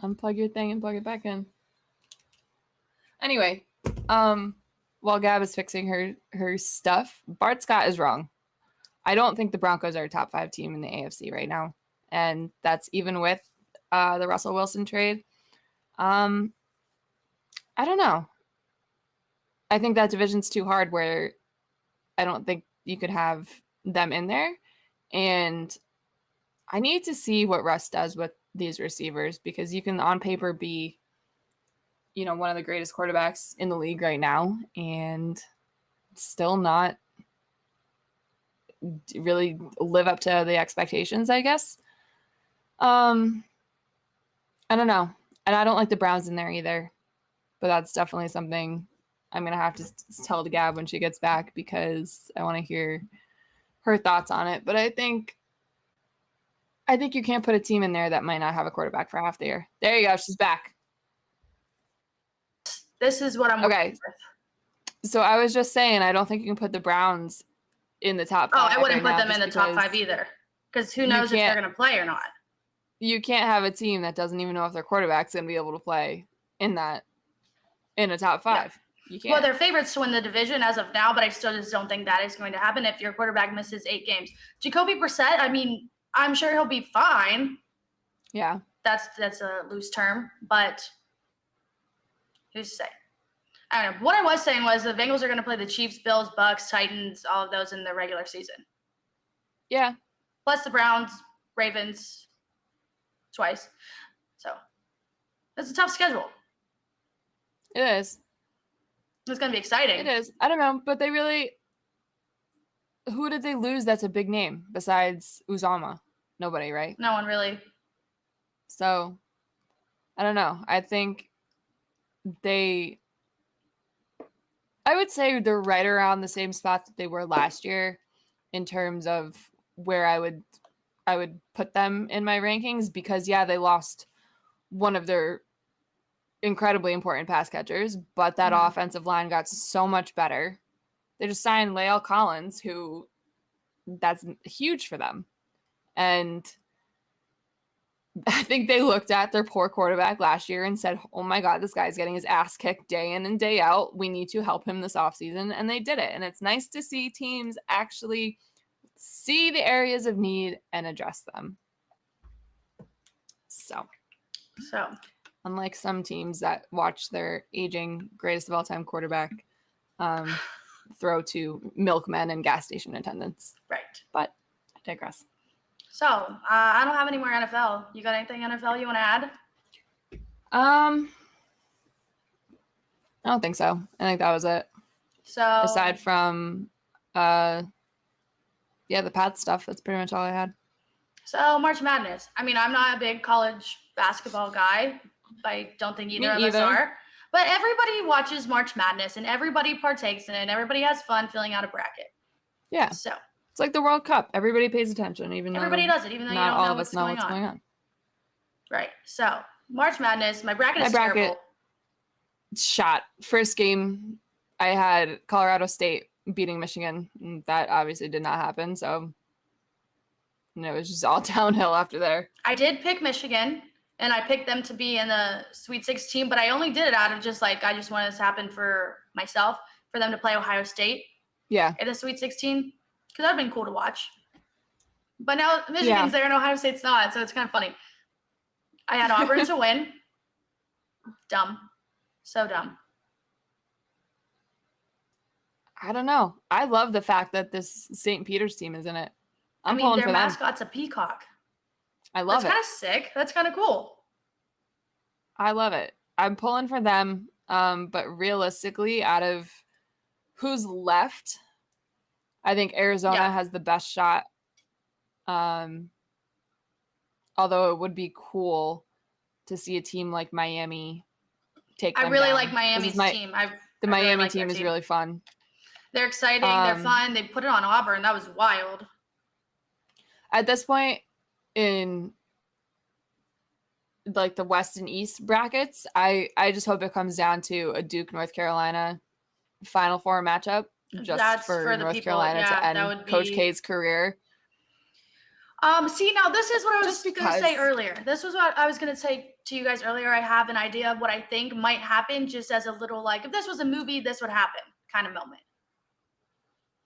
Unplug your thing and plug it back in. Anyway, while Gab is fixing her stuff, Bart Scott is wrong. I don't think the Broncos are a top 5 team in the AFC right now. And that's even with the Russell Wilson trade. I don't know. I think that division's too hard where I don't think you could have them in there. And I need to see what Russ does with these receivers, because you can on paper be, one of the greatest quarterbacks in the league right now and still not really live up to the expectations, I guess. I don't know. And I don't like the Browns in there either, but that's definitely something I'm going to have to tell to Gab when she gets back, because I want to hear her thoughts on it. But I think you can't put a team in there that might not have a quarterback for half the year. There you go. She's back. This is what I'm okay. With. So I was just saying, I don't think you can put the Browns in the top 5. Oh, I wouldn't put them in the top 5 either, because who knows if they're going to play or not. You can't have a team that doesn't even know if their quarterback's going to be able to play in a top 5. Yeah. You can't. Well, they're favorites to win the division as of now, but I still just don't think that is going to happen if your quarterback misses 8 games. Jacoby Brissett, I mean, I'm sure he'll be fine. Yeah. That's a loose term, but who's to say? I don't know. What I was saying was the Bengals are going to play the Chiefs, Bills, Bucks, Titans, all of those in the regular season. Yeah. Plus the Browns, Ravens, twice. So it's a tough schedule. It is. It's going to be exciting. It is. I don't know, but who did they lose that's a big name besides Uzomah? Nobody, right? No one really. So, I don't know. I think I would say they're right around the same spot that they were last year in terms of where I would put them in my rankings, because they lost one of their incredibly important pass catchers, but that offensive line got so much better. They just signed Lael Collins, who that's huge for them. And I think they looked at their poor quarterback last year and said, oh my God, this guy's getting his ass kicked day in and day out. We need to help him this offseason. And they did it. And it's nice to see teams actually see the areas of need and address them. So unlike some teams that watch their aging greatest of all time quarterback throw to milkmen and gas station attendants. Right. But I digress. So I don't have any more NFL. You got anything NFL you want to add? I don't think so. I think that was it. So aside from the Pats stuff, that's pretty much all I had. So March Madness. I mean, I'm not a big college basketball guy. I don't think either of us are. But everybody watches March Madness and everybody partakes in it. And everybody has fun filling out a bracket. Yeah. So it's like the World Cup. Everybody pays attention, even everybody though does it, even though you not don't all know of us what's know going what's going on. Right. So March Madness. My bracket is terrible. Shot. First game, I had Colorado State beating Michigan. That obviously did not happen. So it was just all downhill after there. I did pick Michigan, and I picked them to be in the Sweet 16, but I only did it out of just I just wanted this to happen for myself, for them to play Ohio State. Yeah. In the Sweet 16, because that would have been cool to watch. But now Michigan's there and Ohio State's not, so it's kind of funny. I had Auburn to win. Dumb. So dumb. I don't know. I love the fact that this St. Peter's team is in it. I'm pulling for them. Their mascot's a peacock. I love it. That's kind of sick. That's kind of cool. I love it. I'm pulling for them. But realistically, out of who's left, I think Arizona has the best shot. Although it would be cool to see a team like Miami take them I really down. like Miami's team. The Miami team is really fun. They're exciting. They're fun. They put it on Auburn. That was wild. At this point in the West and East brackets, I just hope it comes down to a Duke North Carolina Final Four matchup, just for North Carolina to end Coach K's career. See, now this is what I was going to say earlier. This was what I was going to say to you guys earlier. I have an idea of what I think might happen, just as a little if this was a movie, this would happen kind of moment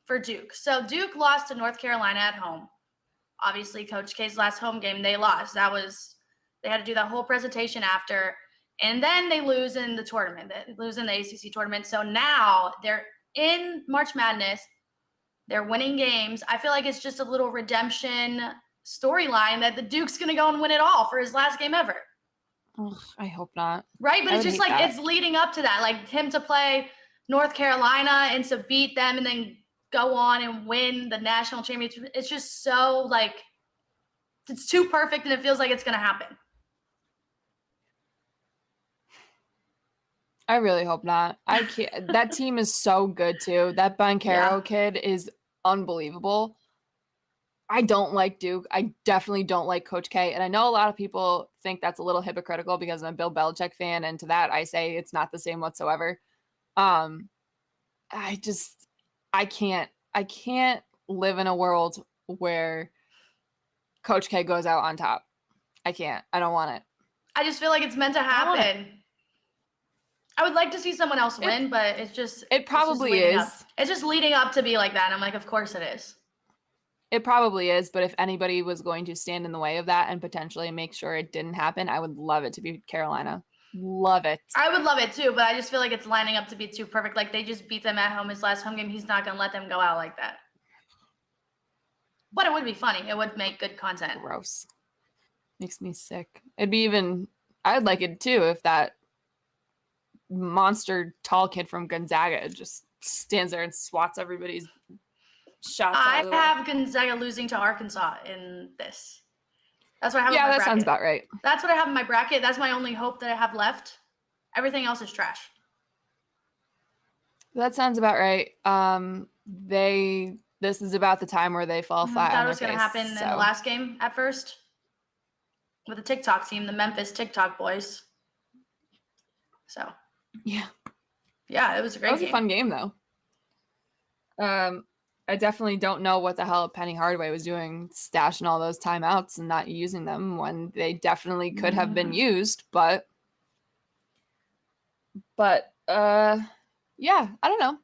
for Duke. So Duke lost to North Carolina at home. Obviously, Coach K's last home game, they lost. They had to do that whole presentation after, and then they lose in the tournament. They lose in the ACC tournament. So now they're in March Madness. They're winning games. I feel like it's just a little redemption storyline that the Duke's going to go and win it all for his last game ever. Oh, I hope not. Right? But it's just it's leading up to that. Him to play North Carolina and to beat them and then go on and win the national championship. It's just so it's too perfect and it feels like it's going to happen. I really hope not. I can't. That team is so good too. That Banchero kid is unbelievable. I don't like Duke. I definitely don't like Coach K. And I know a lot of people think that's a little hypocritical because I'm a Bill Belichick fan. And to that, I say it's not the same whatsoever. I can't live in a world where Coach K goes out on top. I can't. I don't want it. I just feel like it's meant to happen. I would like to see someone else win, but it probably is. It's just leading up to be like that. And I'm like, of course it is. It probably is. But if anybody was going to stand in the way of that and potentially make sure it didn't happen, I would love it to be Carolina. Love it. I would love it too, but I just feel like it's lining up to be too perfect. They just beat them at home his last home game. He's not going to let them go out like that. But it would be funny. It would make good content. Gross. Makes me sick. I'd like it too if that monster tall kid from Gonzaga just stands there and swats everybody's shots. I have Gonzaga losing to Arkansas in this. That's what I have in my bracket. Yeah, that sounds about right. That's what I have in my bracket. That's my only hope that I have left. Everything else is trash. That sounds about right. This is about the time where they fall flat on their face. That was going to happen in the last game at first with the TikTok team, the Memphis TikTok boys. So. Yeah, it was a great game. It was a fun game, though. I definitely don't know what the hell Penny Hardaway was doing, stashing all those timeouts and not using them when they definitely could have been used. But yeah, I don't know.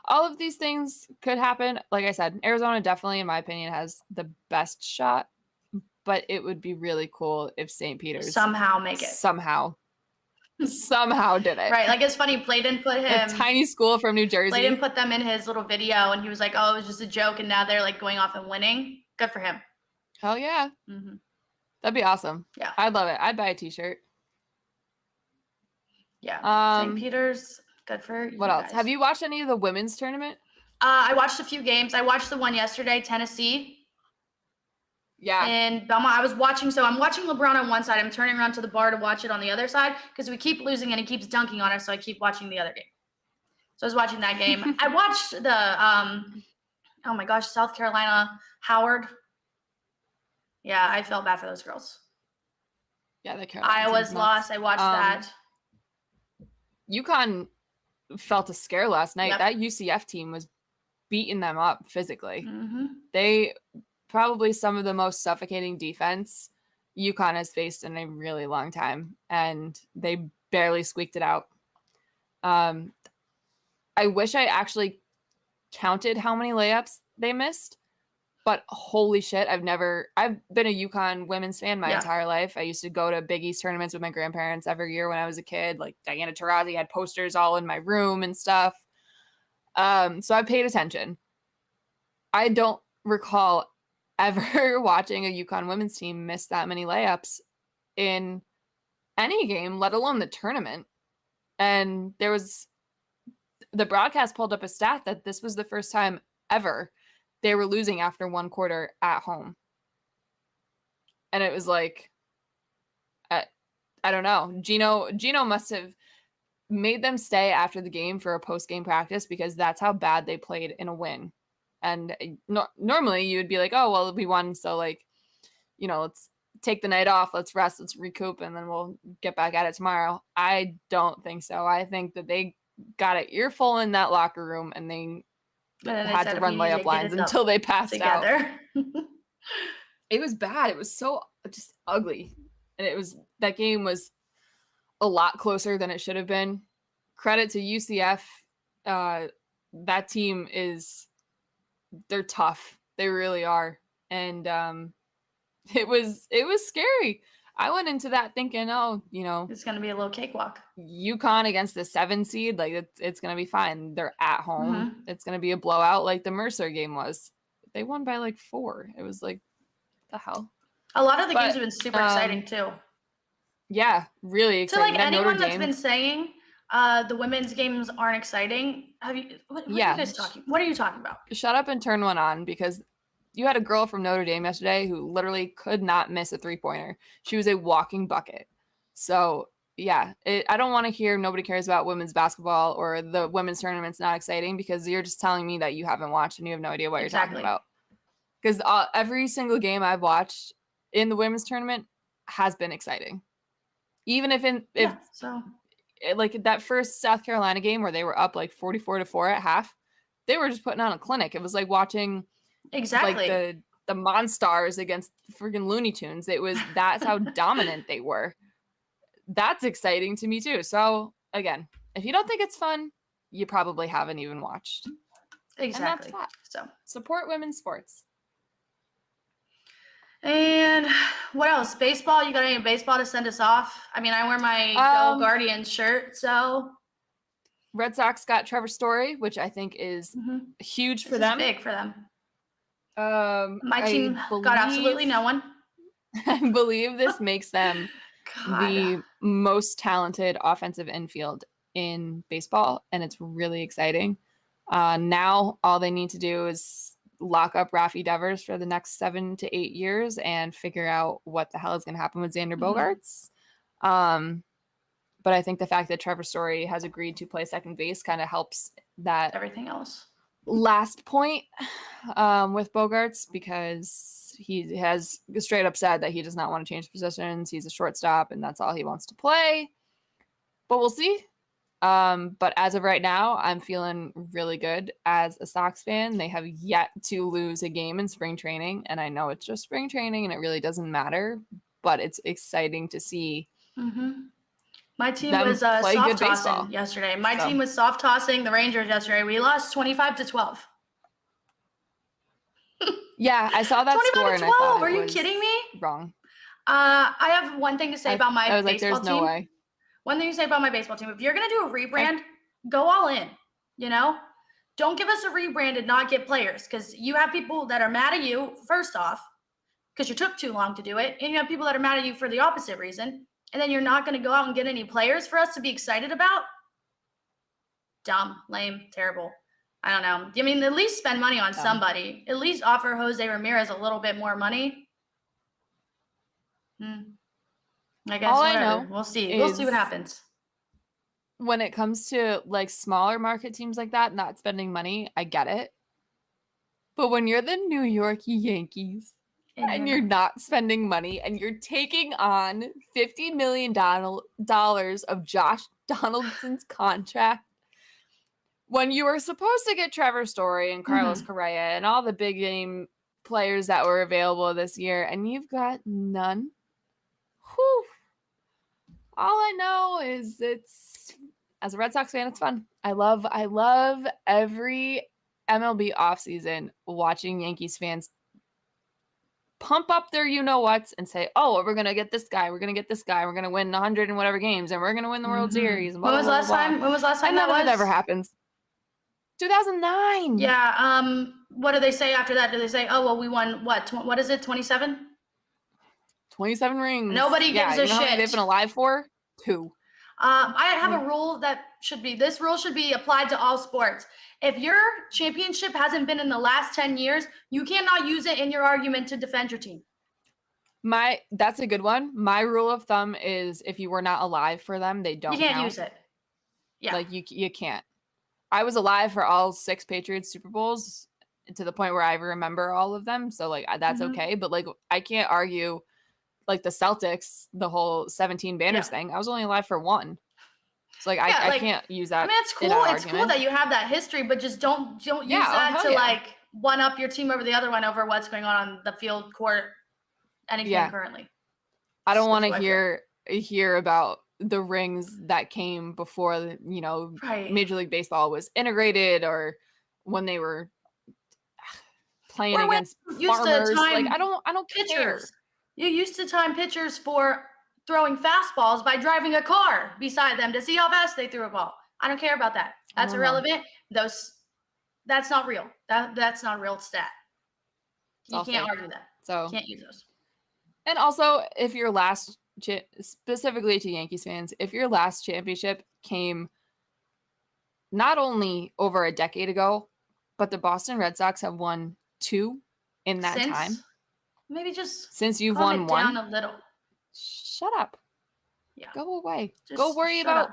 All of these things could happen. Like I said, Arizona definitely, in my opinion, has the best shot. But it would be really cool if St. Peter's somehow make it. Somehow did it. Right. It's funny. Bladen put him. A tiny school from New Jersey. Bladen put them in his little video and he was like, oh, it was just a joke. And now they're going off and winning. Good for him. Hell yeah. Mm-hmm. That'd be awesome. Yeah. I'd love it. I'd buy a t-shirt. Yeah. St. Peter's. Good for you What else? guys. Have you watched any of the women's tournament? I watched a few games. I watched the one yesterday, Tennessee. Yeah. in Belmont. I'm watching LeBron on one side. I'm turning around to the bar to watch it on the other side because we keep losing and he keeps dunking on us, so I keep watching the other game. So I was watching that game. I watched the oh my gosh, South Carolina, Howard. Yeah, I felt bad for those girls. Yeah, the Carolina Iowa's lost. I watched that. UConn felt a scare last night. Yep. That UCF team was beating them up physically. Mm-hmm. They probably some of the most suffocating defense UConn has faced in a really long time, and they barely squeaked it out. I wish I actually counted how many layups they missed, but holy shit, I've been a UConn women's fan my entire life. I used to go to Big East tournaments with my grandparents every year when I was a kid. Like Diana Taurasi had posters all in my room and stuff. So I paid attention. I don't recall ever watching a UConn women's team miss that many layups in any game, let alone the tournament. And the broadcast pulled up a stat that this was the first time ever they were losing after one quarter at home. And it was like, I don't know. Gino must have made them stay after the game for a post-game practice because that's how bad they played in a win. And normally you would be like, oh, well, we won. So like, let's take the night off. Let's rest. Let's recoup. And then we'll get back at it tomorrow. I don't think so. I think that they got an earful in that locker room and they had to run layup lines until they passed out. It was bad. It was so just ugly. And that game was a lot closer than it should have been. Credit to UCF. That team they're tough. They really are. And it was scary. I went into that thinking, it's going to be a little cakewalk. UConn against the 7 seed, like it's going to be fine. They're at home. Mm-hmm. It's going to be a blowout like the Mercer game was. They won by like 4. It was like, what the hell? A lot of the games have been super exciting too. Yeah, really exciting. So like anyone that's been saying the women's games aren't exciting, what are you guys talking? What are you talking about? Shut up and turn one on because you had a girl from Notre Dame yesterday who literally could not miss a 3-pointer. She was a walking bucket. So yeah, I don't want to hear nobody cares about women's basketball or the women's tournament's not exciting because you're just telling me that you haven't watched and you have no idea what you're talking about. Because every single game I've watched in the women's tournament has been exciting. Even like that first South Carolina game where they were up like 44-4 at half, they were just putting on a clinic. It was like watching like the Monstars against freaking Looney Tunes. That's how dominant they were. That's exciting to me too. So again, if you don't think it's fun, you probably haven't even watched. Exactly. And that's that. So support women's sports. And what else? Baseball? You got any baseball to send us off? I mean, I wear my Go Guardians shirt, so. Red Sox got Trevor Story, which I think is huge for them. Big for them. My team got absolutely no one. I believe this makes them the most talented offensive infield in baseball, and it's really exciting. Now all they need to do is lock up Rafi Devers for the next 7 to 8 years and figure out what the hell is going to happen with Xander Bogaerts. But I think the fact that Trevor Story has agreed to play second base kind of helps that everything else last point with Bogaerts because he has straight up said that he does not want to change positions. He's a shortstop and that's all he wants to play. But we'll see. But as of right now, I'm feeling really good as a Sox fan. They have yet to lose a game in spring training. And I know it's just spring training and it really doesn't matter, but it's exciting to see. My team was soft tossing yesterday. My team was soft tossing the Rangers yesterday. We lost 25-12. Yeah, I saw that score and I thought Are you kidding me? Wrong. I have one thing to say about my baseball team. There's no way. One thing to say about my baseball team. If you're going to do a rebrand, go all in, Don't give us a rebrand and not get players because you have people that are mad at you, first off, because you took too long to do it. And you have people that are mad at you for the opposite reason. And then you're not going to go out and get any players for us to be excited about? Dumb, lame, terrible. I don't know. I mean, at least spend money on somebody. At least offer Jose Ramirez a little bit more money. I guess All I whatever. know We'll see. We'll see what is happens. when it comes to like smaller market teams like that, not spending money, I get it. But when you're the New York Yankees and you're not spending money and you're taking on $50 million of Josh Donaldson's contract, when you were supposed to get Trevor Story and Carlos Correa and all the big game players that were available this year, and you've got none, whew. All I know is as a Red Sox fan, it's fun. I love every MLB offseason watching Yankees fans pump up their you-know-whats and say, oh, we're going to get this guy. We're going to get this guy. We're going to win 100 and whatever games, and we're going to win the World Series. And blah, When was last time? When was last time that was? None of it ever happens. 2009. Yeah. What do they say after that? Do they say, oh, well, we won what? What is it? 27? 27 rings. Nobody gives a you know how many shit. they've been alive for? 2. I have a rule that this rule should be applied to all sports. If your championship hasn't been in the last 10 years, you cannot use it in your argument to defend your team. That's a good one. My rule of thumb is if you were not alive for them, they don't count. You can't use it. Yeah. Like you can't. I was alive for all 6 Patriots Super Bowls to the point where I remember all of them. So like that's okay. But like I can't argue like the Celtics, the whole 17 banners thing. I was only alive for 1. So like I can't use that. I mean, it's cool. It's cool that you have that history, but just don't use that to like one up your team over the other one over what's going on the field, court, anything currently. I don't want to hear about the rings that came before Major League Baseball was integrated or when they were playing against farmers. Like I don't care. You used to time pitchers for throwing fastballs by driving a car beside them to see how fast they threw a ball. I don't care about that. That's irrelevant. That's not real. That's not a real stat. You can't argue that. So you can't use those. And also, if your last specifically to Yankees fans, if your last championship came not only over a decade ago, but the Boston Red Sox have won 2 in that time. Maybe just since you've won 1 down a little. Shut up. Yeah. Go away. Go worry about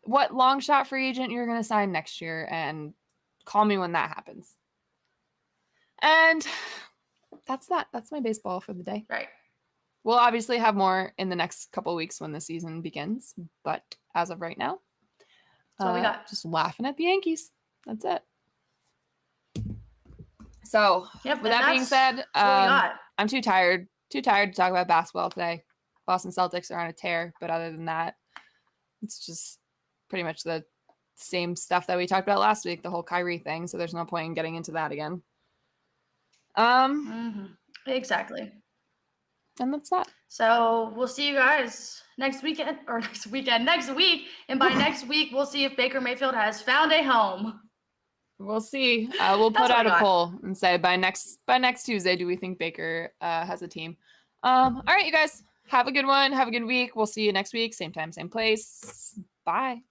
what long shot free agent you're going to sign next year and call me when that happens. And that's that. That's my baseball for the day. Right. We'll obviously have more in the next couple of weeks when the season begins, but as of right now, that's what we got. Just laughing at the Yankees. That's it. So with that being said, I'm too tired to talk about basketball today. Boston Celtics are on a tear, but other than that, it's just pretty much the same stuff that we talked about last week, the whole Kyrie thing. So there's no point in getting into that again. Exactly. And that's that. So we'll see you guys next week. And by next week, we'll see if Baker Mayfield has found a home. We'll see. We'll put out a poll and say by next Tuesday, do we think Baker has a team? All right, you guys, have a good one. Have a good week. We'll see you next week. Same time, same place. Bye.